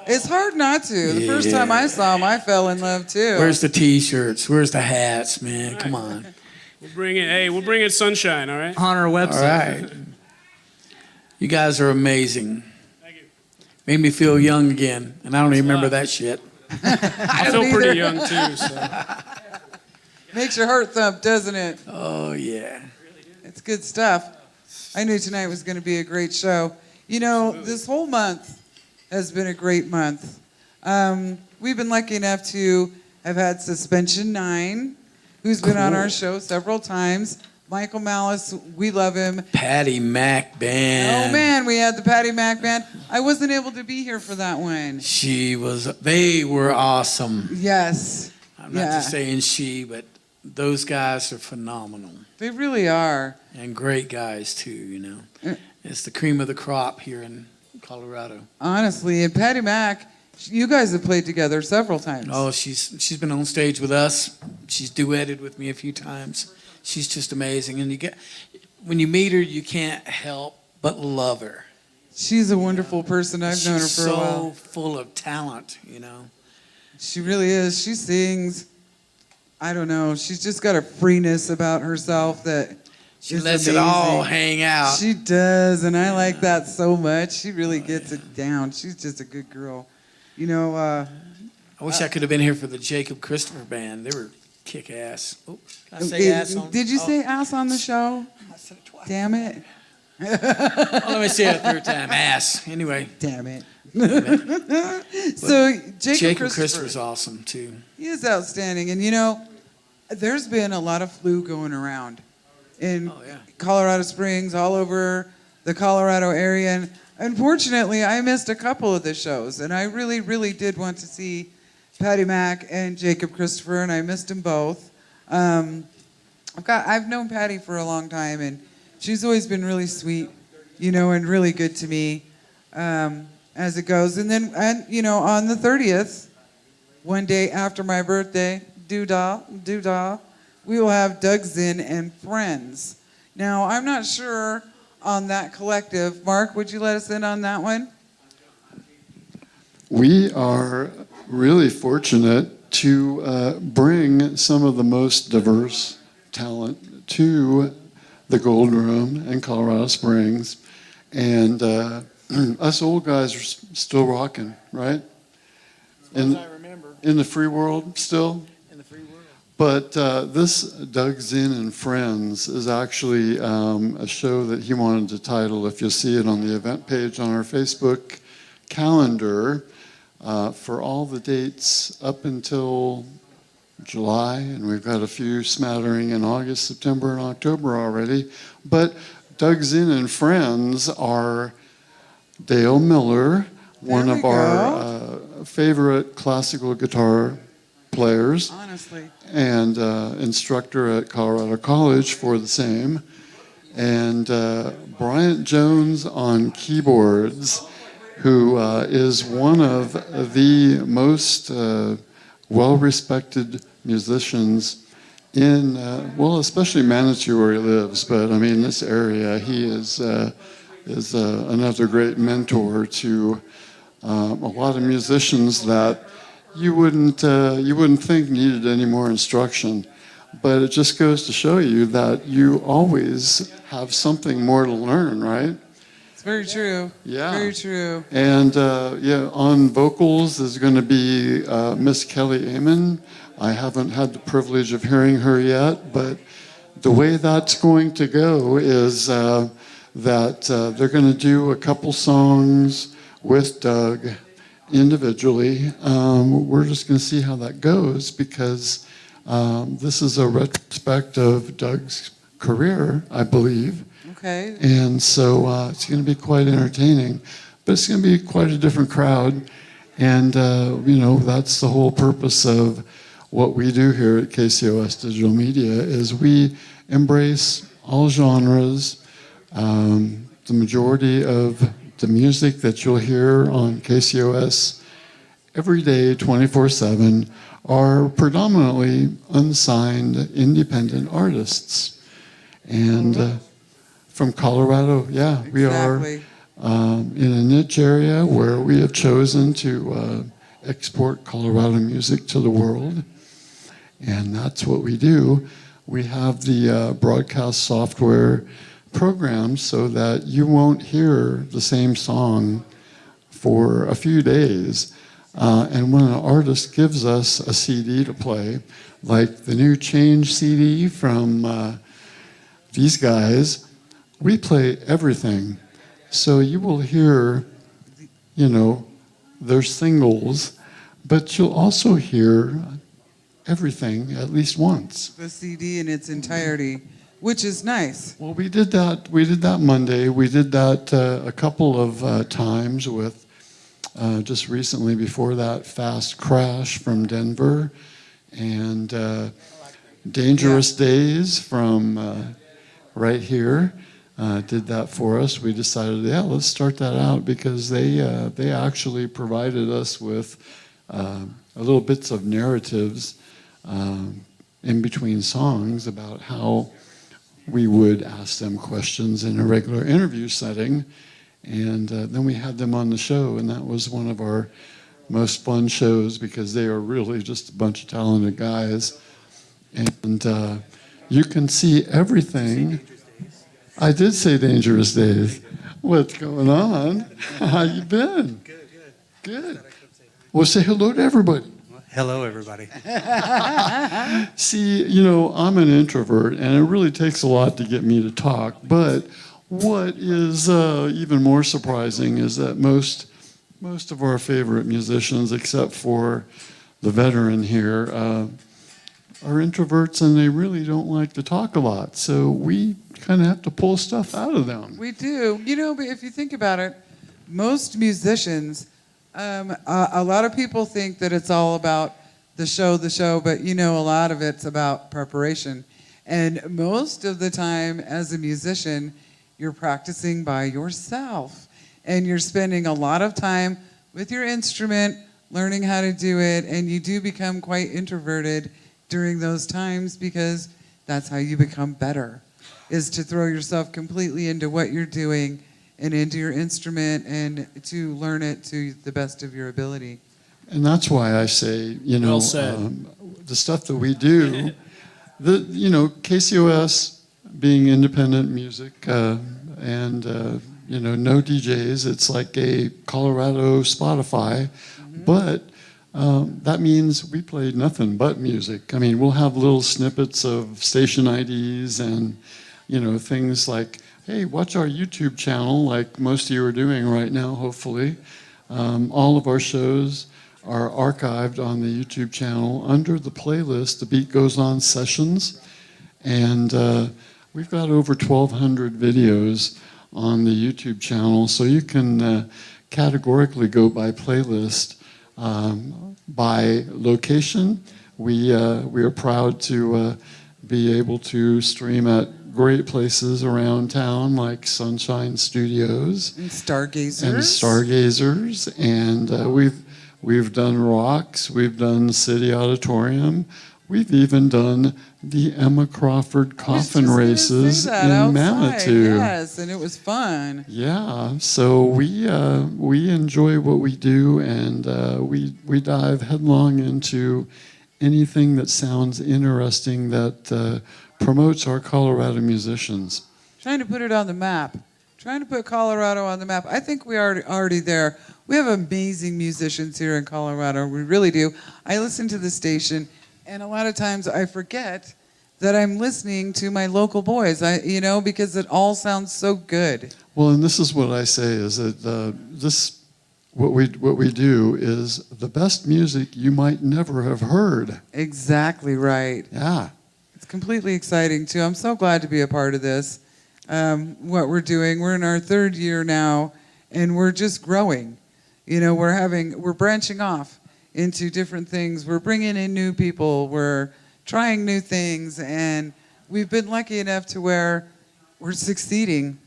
It's hard not to. The first time I saw him, I fell in love too. Where's the T-shirts? Where's the hats, man? Come on. We'll bring it. Hey, we'll bring it sunshine. All right. On our All website. right. You guys are amazing. Made me feel young again, and I don't even remember that shit. I feel pretty young too. So. Makes your heart thump, doesn't it? Oh, yeah. It's good stuff. I knew tonight was going to be a great show. You know, this whole month has been a great month. We've been lucky enough to have had Suspension 9, who's been on our show several times. Michael Malice, we love him. Patty Mac Band. Oh, man, we had the Patty Mac Band. I wasn't able to be here for that one. They were awesome. Yes. I'm not just saying she, but those guys are phenomenal. They really are. And great guys, too, you know. It's the cream of the crop here in Colorado. Honestly, and Patty Mac, you guys have played together several times. Oh, she's been on stage with us. She's duetted with me a few times. She's just amazing. And when you meet her, you can't help but love her. She's a wonderful person. I've known her for a while. She's so full of talent, you know. She really is. She sings. I don't know. She's just got a freeness about herself that She is lets amazing. it all hang out. She does, and I like that so much. She really gets it down. She's just a good girl. You know, I wish I could have been here for the Jacob Christopher band. They were kick ass. Oh, can I say ass on? Did you say ass on the show? I said it twice. Damn it. Let me say it a third time. Ass. Anyway. Damn it. So Jacob Christopher's awesome too. He is outstanding. And you know, there's been a lot of flu going around in Colorado Springs, all over the Colorado area. And unfortunately, I missed a couple of the shows. And I really, really did want to see Patty Mac and Jacob Christopher, and I missed them both. I've known Patty for a long time, and she's always been really sweet, you know, and really good to me as it goes. And then, you know, on the 30th, one day after my birthday, doo-dah, we will have Doug Zinn and Friends. Now, I'm not sure on that collective. Mark, would you let us in on that one? We are really fortunate to bring some of the most diverse talent to the Gold Room in Colorado Springs. And us old guys are still rocking, right? As I remember. In the free world still? In the free world. But this Doug Zinn and Friends is actually a show that he wanted to title, if you'll see it on the event page on our Facebook calendar, for all the dates up until July, and we've got a few smattering in August, September, and October already. But Doug Zinn and Friends are Dale Miller, one of our favorite classical guitar players, honestly, and instructor at Colorado College for the same, and Bryant Jones on keyboards. who is one of the most well-respected musicians in, well, especially Manitou where he lives, but I mean, this area, he is another great mentor to a lot of musicians that you wouldn't think needed any more instruction. But it just goes to show you that you always have something more to learn, right? It's very true. Yeah. Very true. And yeah, on vocals is going to be Miss Kelly Amon. I haven't had the privilege of hearing her yet, but the way that's going to go is that they're going to do a couple songs with Doug individually. We're just going to see how that goes because this is a retrospect of Doug's career, I believe. Okay. And so it's going to be quite entertaining, but it's going to be quite a different crowd. And, you know, that's the whole purpose of what we do here at KCOS Digital Media is we embrace all genres. The majority of the music that you'll hear on KCOS every day, 24/7, are predominantly unsigned independent artists. And from Colorado, yeah, we Exactly. are in a niche area where we have chosen to export Colorado music to the world. And that's what we do. We have the broadcast software programmed so that you won't hear the same song for a few days. And when an artist gives us a CD to play, like the new Change CD from these guys, we play everything. So you will hear, you know, their singles, but you'll also hear everything at least once. The CD in its entirety, which is nice. Well, we did that Monday. We did that a couple of times with just recently before that Fast Crash from Denver and Dangerous Days from right here did that for us. We decided, yeah, let's start that out because they actually provided us with little bits of narratives in between songs about how we would ask them questions in a regular interview setting. And then we had them on the show, and that was one of our most fun shows because they are really just a bunch of talented guys. And you can see everything. I did say Dangerous Days. What's going on? How you been? Good. Well, say hello to everybody. Hello, everybody. See, you know, I'm an introvert, and it really takes a lot to get me to talk. But what is even more surprising is that most of our favorite musicians, except for the veteran here, are introverts, and they really don't like to talk a lot. So we kind of have to pull stuff out of them. We do. You know, but if you think about it, most musicians, a lot of people think that it's all about the show, but you know, a lot of it's about preparation. And most of the time as a musician, you're practicing by yourself. And you're spending a lot of time with your instrument, learning how to do it, and you do become quite introverted during those times because that's how you become better, is to throw yourself completely into what you're doing and into your instrument and to learn it to the best of your ability. And that's why I say, you know, Well said. the stuff that we do, you know, KCOS being independent music and, you know, no DJs, it's like a Colorado Spotify, but that means we play nothing but music. I mean, we'll have little snippets of station IDs and, you know, things like, hey, watch our YouTube channel like most of you are doing right now, hopefully. All of our shows are archived on the YouTube channel under the playlist, The Beat Goes On Sessions. And we've got over 1,200 videos on the YouTube channel, so you can categorically go by playlist, by location. We are proud to be able to stream at great places around town like Sunshine Studios And Stargazers. and Stargazers, and we've done Rocks, we've done City Auditorium, we've even done the Emma Crawford I was coffin just gonna races say that in outside, Manitou. Yes, and it was fun. Yeah, so we enjoy what we do, and we dive headlong into anything that sounds interesting that promotes our Colorado musicians. Trying to put it on the map. Trying to put Colorado on the map. I think we are already there. We have amazing musicians here in Colorado. We really do. I listen to the station, and a lot of times I forget that I'm listening to my local boys. Because it all sounds so good. Well, and this is what I say is that what we do is the best music you might never have heard. Exactly right. Yeah. It's completely exciting too. I'm so glad to be a part of this. What we're doing, we're in our 3rd year now, and we're just growing. We're branching off into different things. We're bringing in new people. We're trying new things, and we've been lucky enough to where we're succeeding.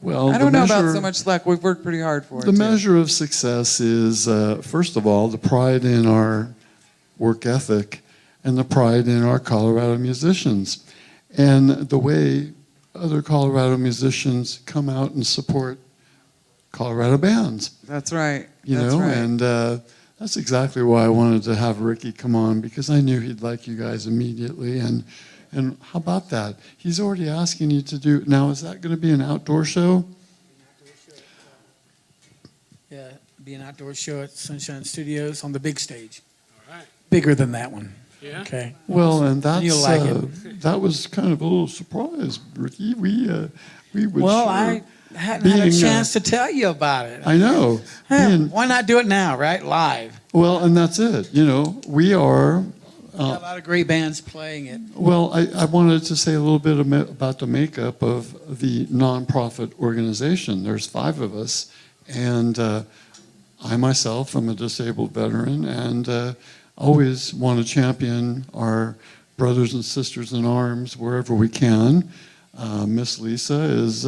Well, I don't know about so much luck. We've worked pretty hard for it. The measure of success is, first of all, the pride in our work ethic and the pride in our Colorado musicians, and the way other Colorado musicians come out and support Colorado bands. That's right. That's right. And that's exactly why I wanted to have Ricky come on, because I knew he'd like you guys immediately. And how about that? He's already asking you to do. Now, is that going to be an outdoor show? Yeah, be an outdoor show at Sunshine Studios on the big stage. All right. Bigger than that one. Yeah. Okay. Well, and that's You'll like it. that was kind of a little surprise, Ricky. We would. Well, sure, I hadn't had a being, chance to tell you about it. I know. Why not do it now, right? Live. Well, and that's it. We are. A lot of great bands playing it. Well, I wanted to say a little bit about the makeup of the nonprofit organization. There's 5 of us, and I myself am a disabled veteran, and always want to champion our brothers and sisters in arms wherever we can. Miss Lisa has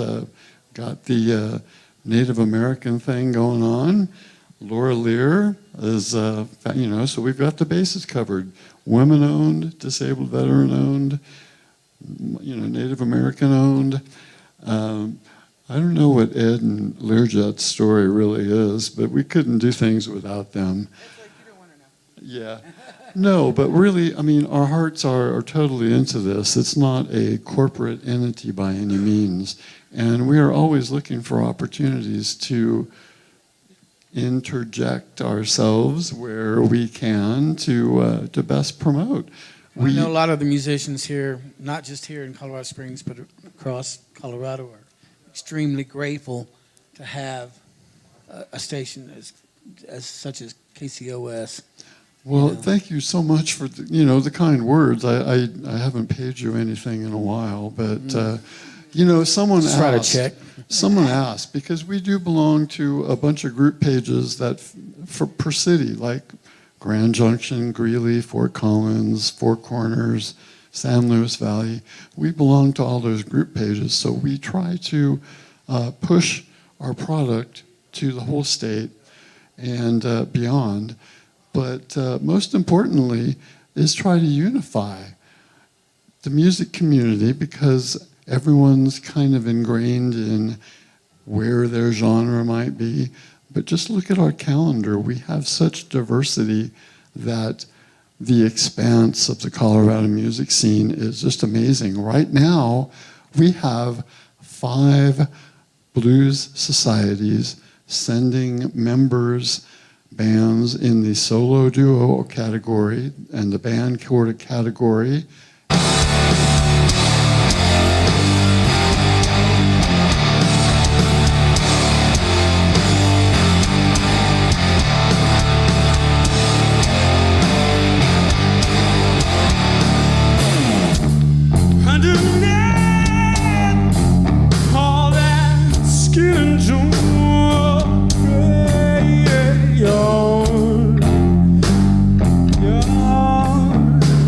got the Native American thing going on. Laura Lear is, so we've got the bases covered. Women-owned, disabled veteran-owned, Native American-owned. I don't know what Ed and Learjet's story really is, but we couldn't do things without them. It's like you don't want to know. Yeah. No, but really, our hearts are totally into this. It's not a corporate entity by any means. And we are always looking for opportunities to interject ourselves where we can to best promote. I know a lot of the musicians here, not just here in Colorado Springs, but across Colorado, are extremely grateful to have a station as such as KCOS. Well, thank you so much for the kind words. I haven't paid you anything in a while, but someone Just asked. write a check. Someone asked, because we do belong to a bunch of group pages that per city, like Grand Junction, Greeley, Fort Collins, Four Corners, San Luis Valley. We belong to all those group pages, so we try to push our product to the whole state and beyond. But most importantly is try to unify the music community, because everyone's kind of ingrained in where their genre might be. But just look at our calendar. We have such diversity that the expanse of the Colorado music scene is just amazing. Right now, we have 5 blues societies sending members, bands in the solo duo category and the band quartet category.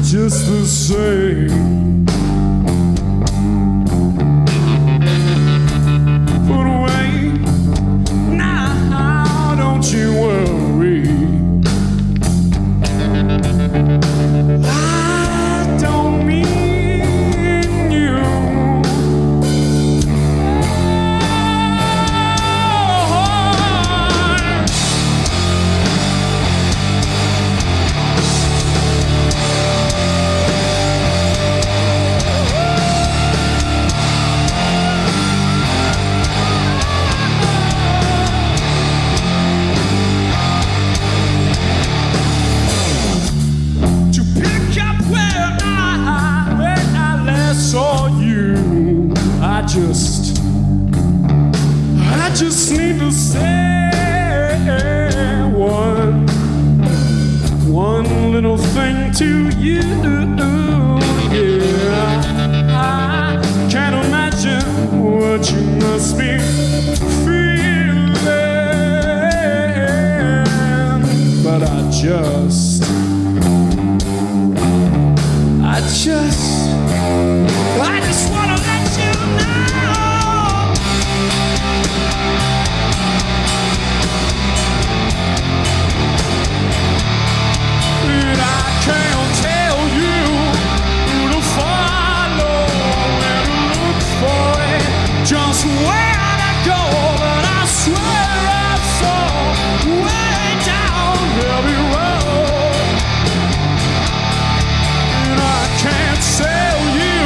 Just the same. everything to you. Yeah, I can't imagine what you must be feeling, but I just wanna let you know that I can't tell you who to follow, where to look for it, just where to go, but I swear I saw way down every road, and I can't tell you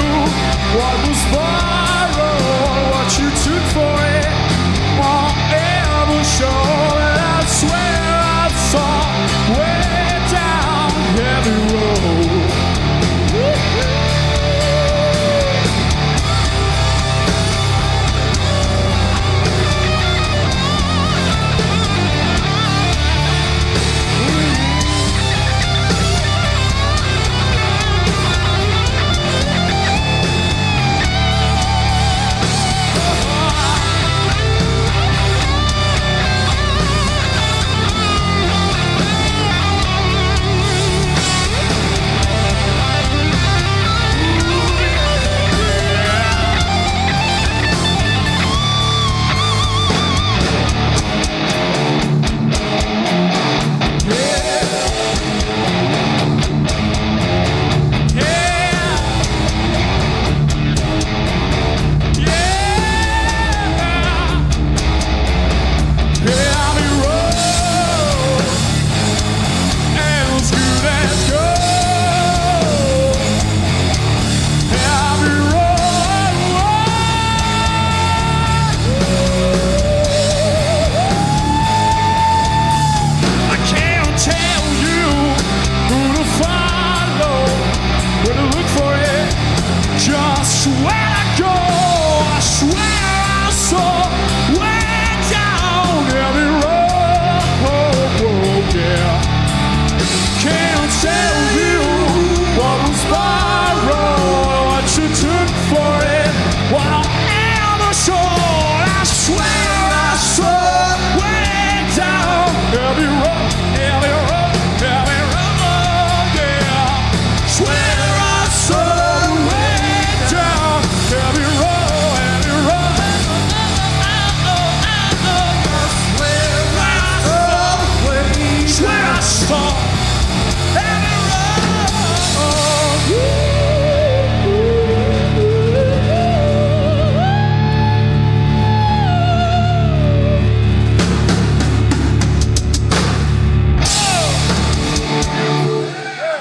what was borrowed, what you took for it, won't ever show, and I swear I saw way down every road.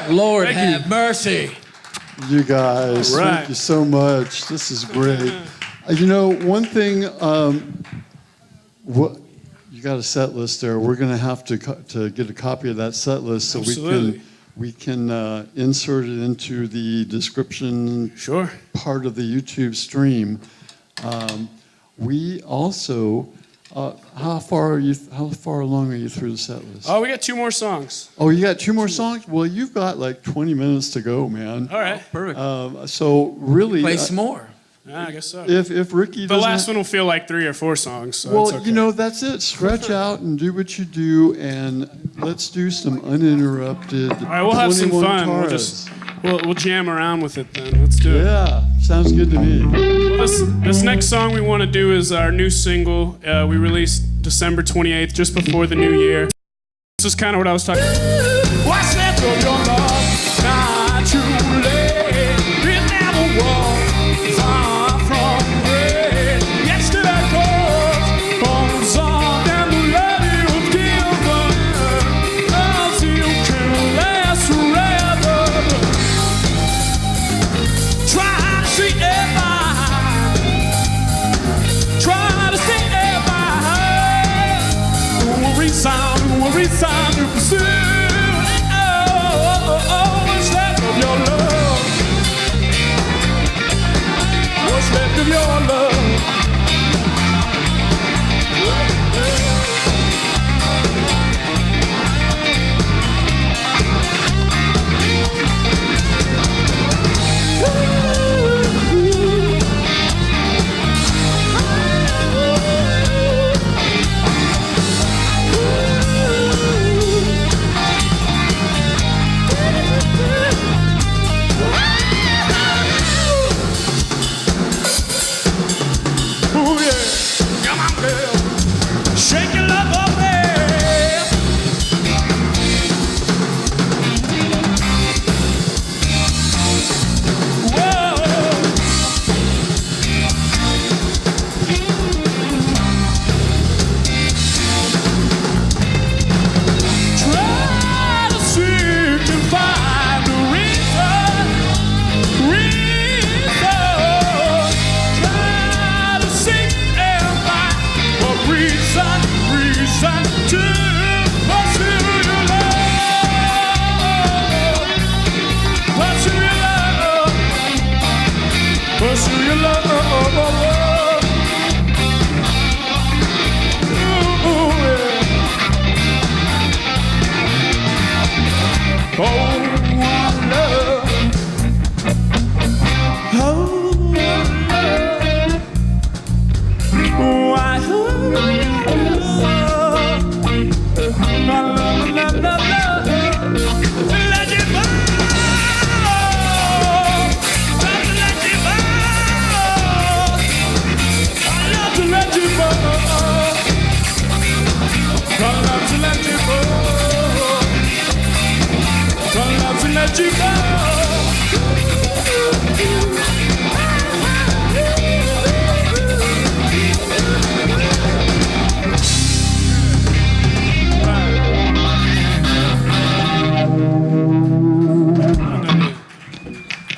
Lord have mercy. You guys, All right. thank you so much. This is great. You know, one thing, what you got a set list there. We're going to have to get a copy of that set list so Absolutely. we can insert it into the description Sure. part of the YouTube stream. We also, how far along are you through the set list? Oh, we got 2 more songs. Oh, you got 2 more songs? Well, you've got like 20 minutes to go, man. All right. Perfect. So really, Play some more. Yeah, I guess so. if Ricky The doesn't, last one will feel like 3 or 4 songs. So well, it's okay. you know, that's it. Stretch out and do what you do, and let's do some uninterrupted. All right, we'll have some 21 fun. Taras. We'll jam around with it then. Let's do it. Yeah, sounds good to me. Well, this next song we want to do is our new single. We released December 28th, just before the new year. This is kind of what I was talking about. What's left of your love? Not too late. It never was far from great. Yesterday goes on song and the love you've given until you can last forever. Try to see if worry sound you pursue. Oh, what's left of your love?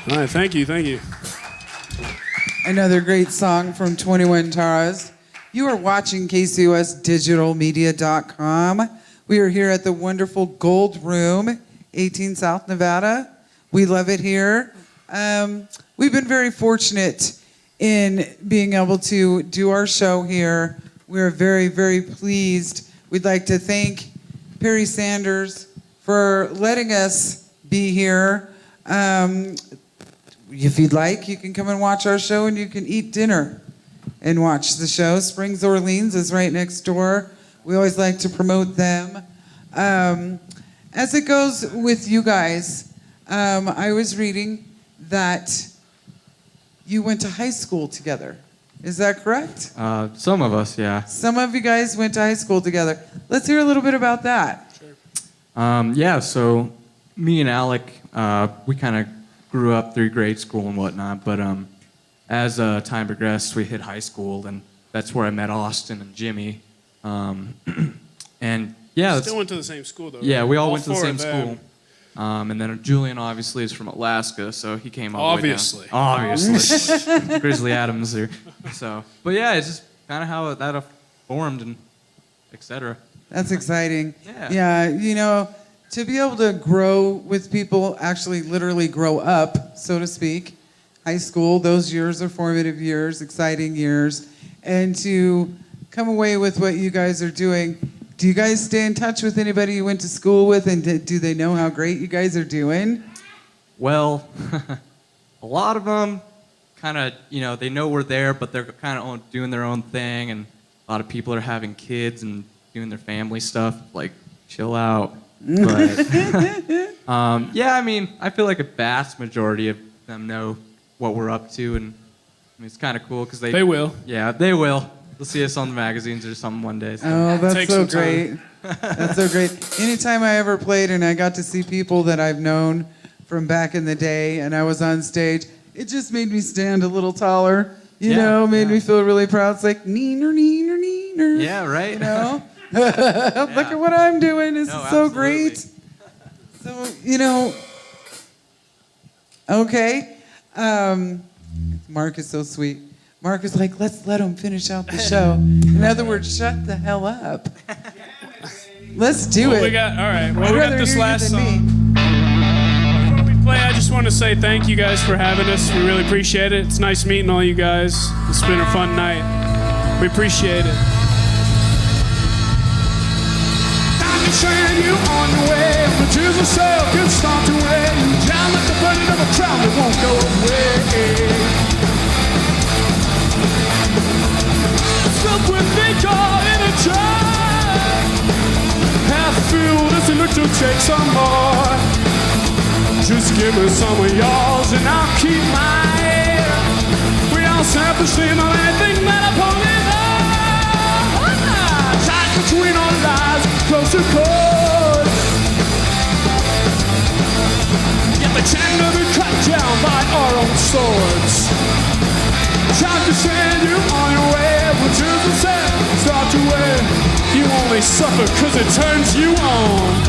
All right, thank you, thank you. Another great song from 21 Taras. You are watching KCOSdigitalmedia.com. We are here at the wonderful Gold Room, 18 South Nevada. We love it here. We've been very fortunate in being able to do our show here. We're very, very pleased. We'd like to thank Perry Sanders for letting us be here. If you'd like, you can come and watch our show, and you can eat dinner and watch the show. Springs Orleans is right next door. We always like to promote them. As it goes with you guys, I was reading that you went to high school together. Is that correct? Some of us, yeah. Some of you guys went to high school together. Let's hear a little bit about that. Yeah, so me and Alec, we kind of grew up through grade school and whatnot, but as time progressed, we hit high school, and that's where I met Austin and Jimmy. And yeah, Still went to the same school, though. yeah, right? we all went to the four same of them. school. And then Julian obviously is from Alaska, so he came all the way down. Obviously. Grizzly Adams there. So, but yeah, it's just kind of how that formed and et cetera. That's exciting. Yeah. Yeah, you know, to be able to grow with people, actually literally grow up, so to speak. High school, those years are formative years, exciting years. And to come away with what you guys are doing. Do you guys stay in touch with anybody you went to school with, and do they know how great you guys are doing? Well, a lot of them kind of, they know we're there, but they're kind of doing their own thing, and a lot of people are having kids and doing their family stuff, like, chill out. But, yeah, I mean, I feel like a vast majority of them know what we're up to, and I mean, it's kind of cool because They will. Yeah, they will. They'll see us on the magazines or something one day. So. Oh, that's Take so some great. That's so great. Anytime I ever played and I got to see people that I've known from back in the day and I was on stage, it just made me stand a little taller, made me feel really proud. It's like, neener, neener, neener. Yeah, right. You know? Look at what I'm doing. This is so absolutely. great. So, okay. Mark is so sweet. Mark is like, let's let him finish out the show. In other words, shut the hell up. Let's do it. We got, all right. Well, I'd we got rather this hear you last than song. me. Before we play, I just want to say thank you guys for having us. We really appreciate it. It's nice meeting all you guys. It's been a fun night. We appreciate it. I'm saying you on your way, but yourself can start to weigh you down like the burden of a crown that won't go away. Stuck with vigor in a jar, half filled as it looked to take some more. Just give me some of yours and I'll keep mine. We all selfishly know anything that upon it all. Tied between our lives, close to chords. Yet we tend to be cut down by our own swords. Time to send you on your way, but just the same, start to wear. You only suffer cause it turns you on.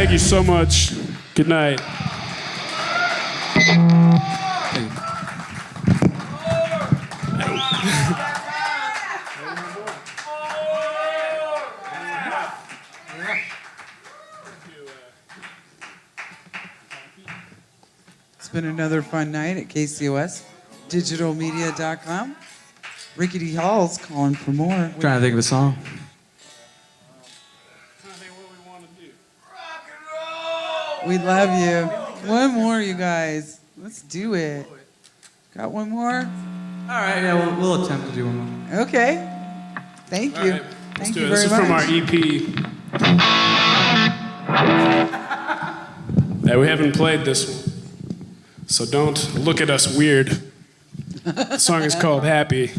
Thank you so much. Good night. It's been another fun night at KCOS, digitalmedia.com. Rickety Hall's calling for more. Trying to think of a song. We love you. One more, you guys. Let's do it. Got one more? All right, yeah, we'll attempt to do one more. Okay. Thank you. All right, let's Thank do you it. very This is much. from our EP. Yeah, we haven't played this one, so don't look at us weird. The song is called Happy.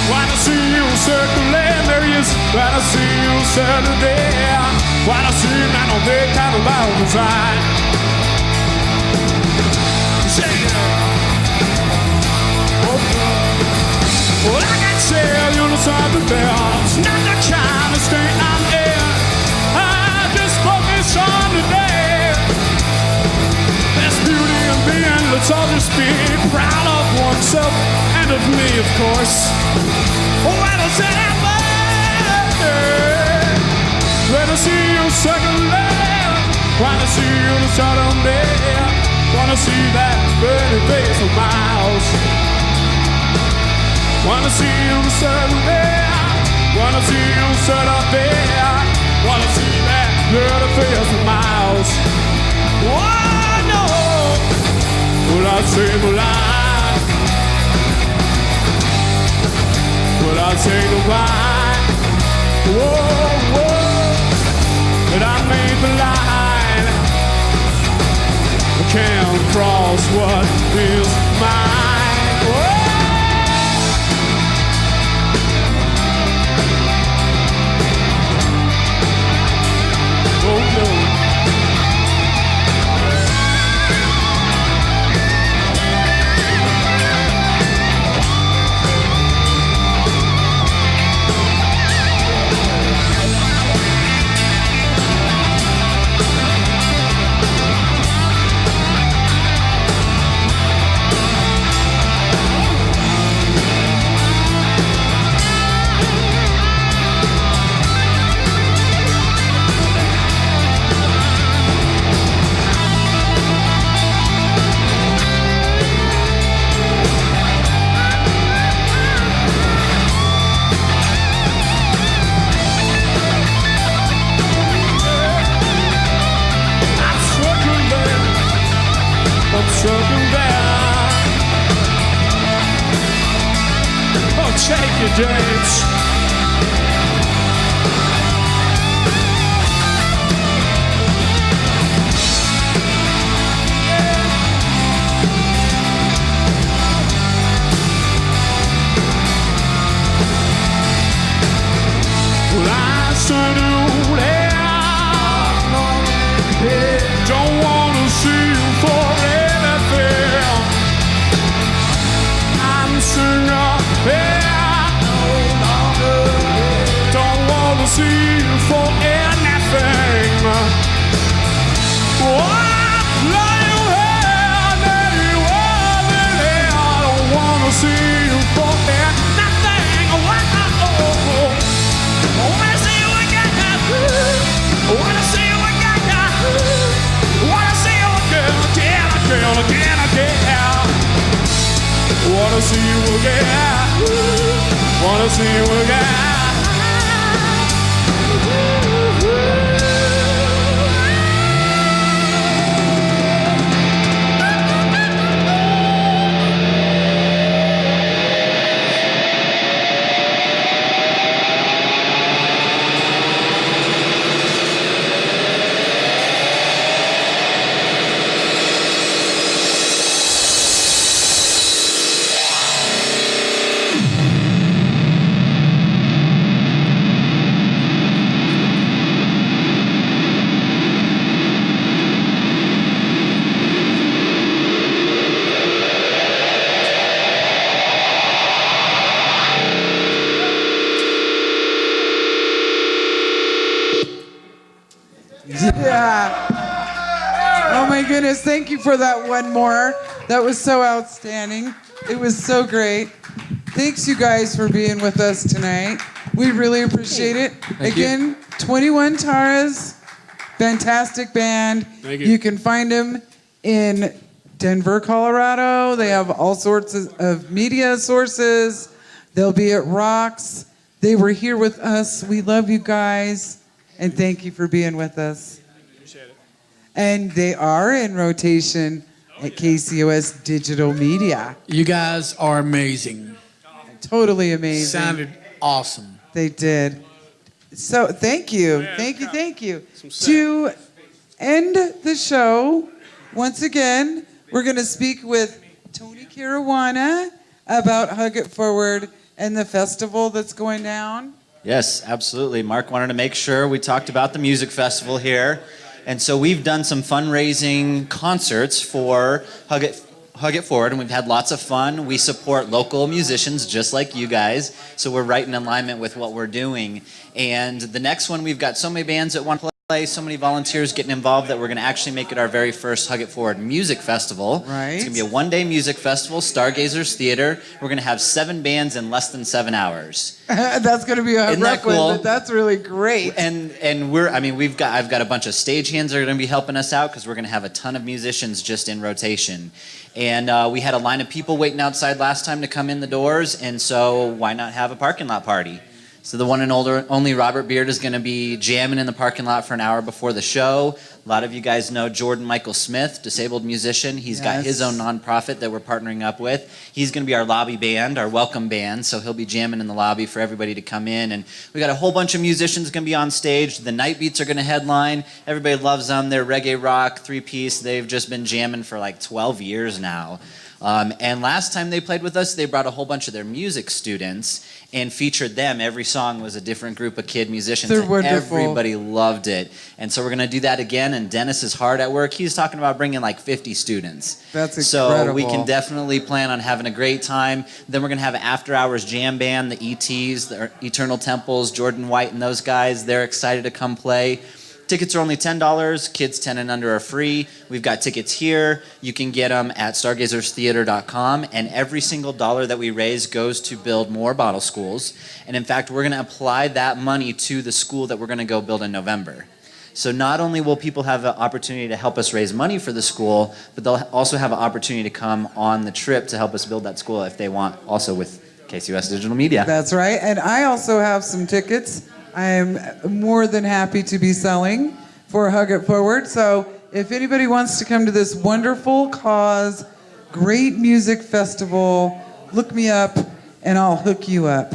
Wanna see you circling, there is. Wanna see you Saturday. Wanna see man on the kind of loud design. Shake it. Well, I can tell you something else. Not the kind of state I'm in. I just focus on today. There's beauty in being. Let's all just be proud of oneself and of me, of course. When I said I love you, wanna see you circling, wanna see you suddenly, wanna see that pretty face of miles. Wanna see you suddenly, wanna see you suddenly, wanna see that pretty face of miles. Oh no, will I save a line? Will I take a ride? Whoa, whoa, and I made the line. I can't cross what is mine. Whoa. Oh no. Take your dates. Well, I salute it. Don't wanna see you for anything. I'm singing. See you for anything. Oh, I love you here, I don't wanna see you for anything. Oh, I wanna see you again. I wanna see you again. I wanna see you again. Wanna see you again. wanna see you again. Yeah. Oh my goodness, thank you for that one more. That was so outstanding. It was so great. Thanks you guys for being with us tonight. We really appreciate it. Thank you. Again, 21 Taras, fantastic band. Thank you. You can find them in Denver, Colorado. They have all sorts of media sources. They'll be at Rocks. They were here with us. We love you guys. And thank you for being with us. Appreciate it. And they are in rotation at KCOS Digital Media. You guys are amazing. Totally amazing. Sounded awesome. They did. So thank you. Yeah, Thank you. Some set. To end the show, once again, we're going to speak with Tony Caruana about Hug It Forward and the festival that's going down. Yes, absolutely. Mark wanted to make sure we talked about the music festival here. And so we've done some fundraising concerts for Hug It Forward, and we've had lots of fun. We support local musicians just like you guys, so we're right in alignment with what we're doing. And the next one, we've got so many bands at one place, so many volunteers getting involved that we're going to actually make it our very first Hug It Forward music festival. Right. It's going to be a one-day music festival, Stargazers Theater. We're going to have 7 bands in less than 7 hours. That's going to be a Isn't that rough one, cool? but that's really great. And I've got a bunch of stagehands that are going to be helping us out because we're going to have a ton of musicians just in rotation. And we had a line of people waiting outside last time to come in the doors, and so why not have a parking lot party? So the one and only Robert Beard is going to be jamming in the parking lot for an hour before the show. A lot of you guys know Jordan Michael Smith, disabled musician. He's got his own nonprofit that we're partnering up with. He's going to be our lobby band, our welcome band, so he'll be jamming in the lobby for everybody to come in. And we got a whole bunch of musicians going to be on stage. The Night Beats are going to headline. Everybody loves them. They're reggae rock, 3-piece. They've just been jamming for like 12 years now. And last time they played with us, they brought a whole bunch of their music students and featured them. Every song was a different group of kid musicians. They're and wonderful. Everybody loved it. And so we're going to do that again. And Dennis is hard at work. He's talking about bringing like 50 students. That's So we incredible. can definitely plan on having a great time. Then we're going to have an after-hours jam band, the ETs, the Eternal Temples, Jordan White and those guys. They're excited to come play. Tickets are only $10. Kids 10 and under are free. We've got tickets here. You can get them at stargazerstheater.com. And every single dollar that we raise goes to build more bottle schools. And in fact, we're going to apply that money to the school that we're going to go build in November. So not only will people have an opportunity to help us raise money for the school, but they'll also have an opportunity to come on the trip to help us build that school if they want, also with KCOS Digital Media. That's right. And I also have some tickets I am more than happy to be selling for Hug It Forward. So if anybody wants to come to this wonderful cause, great music festival, look me up and I'll hook you up.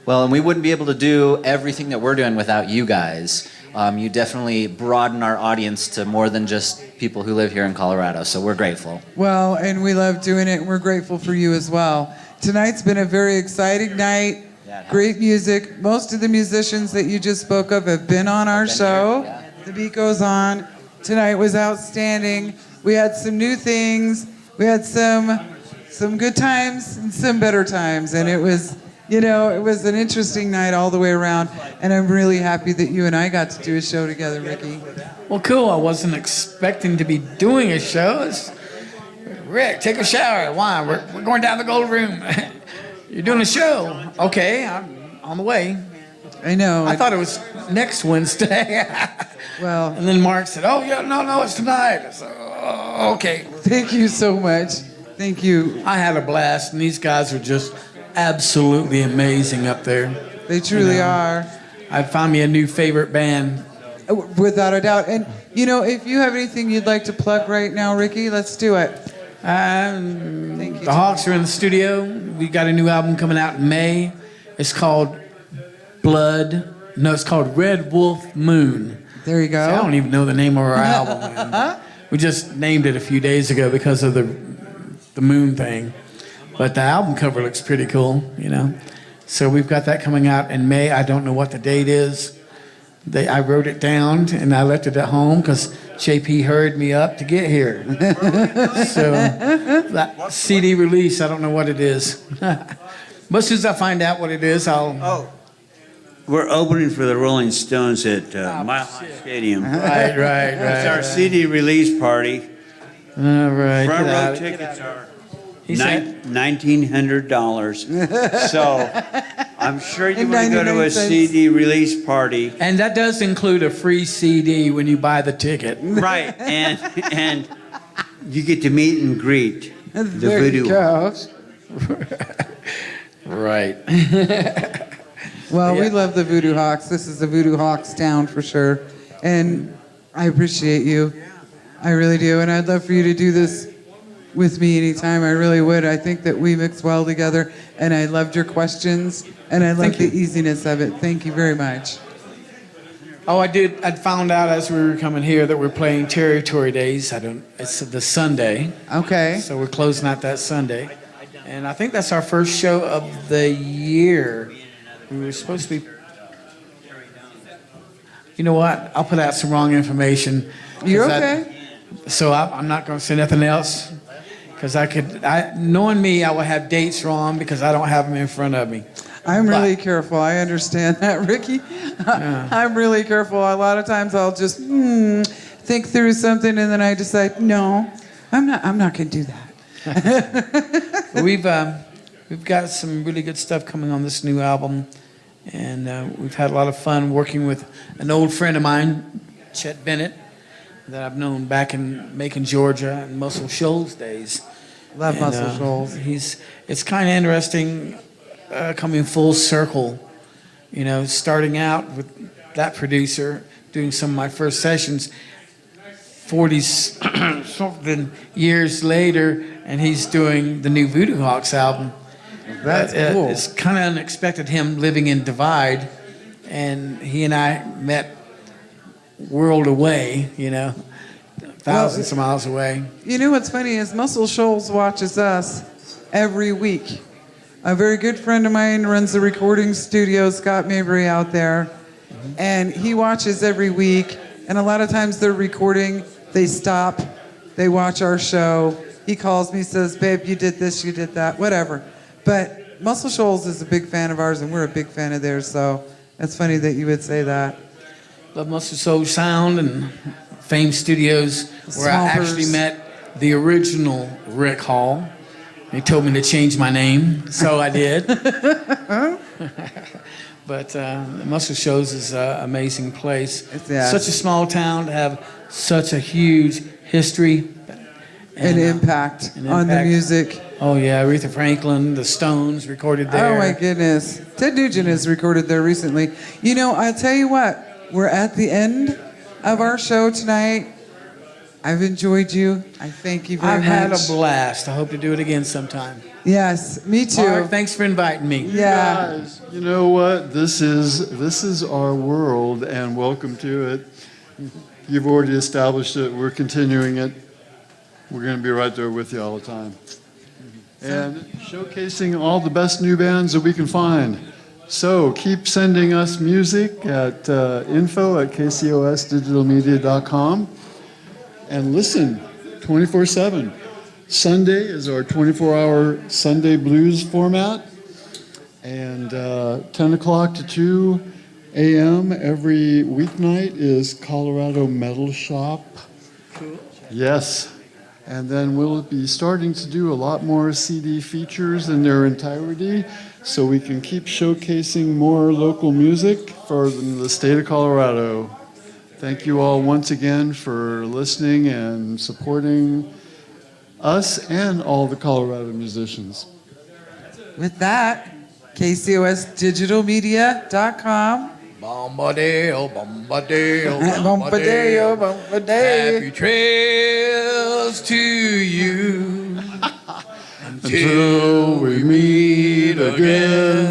Well, and we wouldn't be able to do everything that we're doing without you guys. You definitely broaden our audience to more than just people who live here in Colorado, so we're grateful. Well, and we love doing it and we're grateful for you as well. Tonight's been a very exciting night. Yeah, it has. Great music. Most of the musicians that you just spoke of have been on our show. here, yeah. The beat goes on. Tonight was outstanding. We had some new things. We had some good times and some better times. And it was, it was an interesting night all the way around. And I'm really happy that you and I got to do a show together, Ricky. Well, cool. I wasn't expecting to be doing a show. Rick, take a shower. Why? We're going down the gold room. You're doing a show. Okay, I'm on the way. I know. I thought it was next Wednesday. Well, And then Mark said, oh, yeah, no, it's tonight. I said, oh, okay. thank you so much. Thank you. I had a blast, and these guys are just absolutely amazing up there. They truly are. I found me a new favorite band. Without a doubt. And, you know, if you have anything you'd like to plug right now, Ricky, let's do it. Thank you. The Hawks are in the studio. We got a new album coming out in May. It's called it's called Red Wolf Moon. There you go. See, I don't even know the name of our album, man. We just named it a few days ago because of the moon thing. But the album cover looks pretty cool, you know. So we've got that coming out in May. I don't know what the date is. I wrote it down and I left it at home because JP hurried me up to get here. So that CD release, I don't know what it is. But as soon as I find out what it is, I'll... We're opening for the Rolling Stones at Mile High Stadium. Right. It's our CD release party. All right. Front row tickets are $1,900. So I'm sure you want to go to a CD release party. And that does include a free CD when you buy the ticket. Right, and you get to meet and greet the There Voodoo you go. Hawks. Right. Well, we love the Voodoo Hawks. This is the Voodoo Hawks town for sure. And I appreciate you. I really do. And I'd love for you to do this with me anytime. I really would. I think that we mix well together. And I loved your questions. And I love the easiness of it. Thank you very much. Oh, I found out as we were coming here that we're playing Territory Days. It's the Sunday. Okay. So we're closing out that Sunday. And I think that's our first show of the year. We were supposed to be... You know what? I'll put out some wrong information. You're okay. So I'm not going to say nothing else. Because knowing me, I will have dates wrong because I don't have them in front of me. I'm really careful. I understand that, Ricky. I'm really careful. A lot of times I'll just think through something and then I decide, no, I'm not going to do that. We've got some really good stuff coming on this new album, and we've had a lot of fun working with an old friend of mine, Chet Bennett, that I've known back in Macon, Georgia, and Muscle Shoals days. Love Muscle Shoals. It's kind of interesting coming full circle, you know, starting out with that producer, doing some of my first sessions, 40-something years later, and he's doing the new Voodoo Hawks album. That's cool. It's kind of unexpected, him living in Divide, and he and I met world away, you know, thousands of miles away. You know what's funny is Muscle Shoals watches us every week. A very good friend of mine runs the recording studio, Scott Mabry, out there, and he watches every week, and a lot of times they're recording, they stop, they watch our show, he calls me, says, babe, you did this, you did that, whatever. But Muscle Shoals is a big fan of ours, and we're a big fan of theirs, so it's funny that you would say that. Love Muscle Soul Sound and Fame Studios, where I actually met the original Rick Hall. He told me to change my name, so I did. But Muscle Shoals is an amazing place. Yeah. Such a small town to have such a huge history. And impact on the music. Oh yeah, Aretha Franklin, the Stones recorded there. Oh my goodness. Ted Nugent has recorded there recently. You know, I'll tell you what, we're at the end of our show tonight. I've enjoyed you. I thank you very much. I've had a blast. I hope to do it again sometime. Yes, me too. All right, thanks for inviting me. Yeah. Guys, you know what? This is our world, and welcome to it. You've already established it. We're continuing it. We're going to be right there with you all the time. And showcasing all the best new bands that we can find. So keep sending us music at info@kcosdigitalmedia.com. And listen 24/7. Sunday is our 24-hour Sunday blues format. And 10 o'clock to 2 a.m. every weeknight is Colorado Metal Shop. Cool. Yes. And then we'll be starting to do a lot more CD features in their entirety so we can keep showcasing more local music for the state of Colorado. Thank you all once again for listening and supporting us and all the Colorado musicians. With that, KCOSdigitalmedia.com. Bombadil, bombadil, Bombadeo, bombadeo. Happy trails to you until we meet again.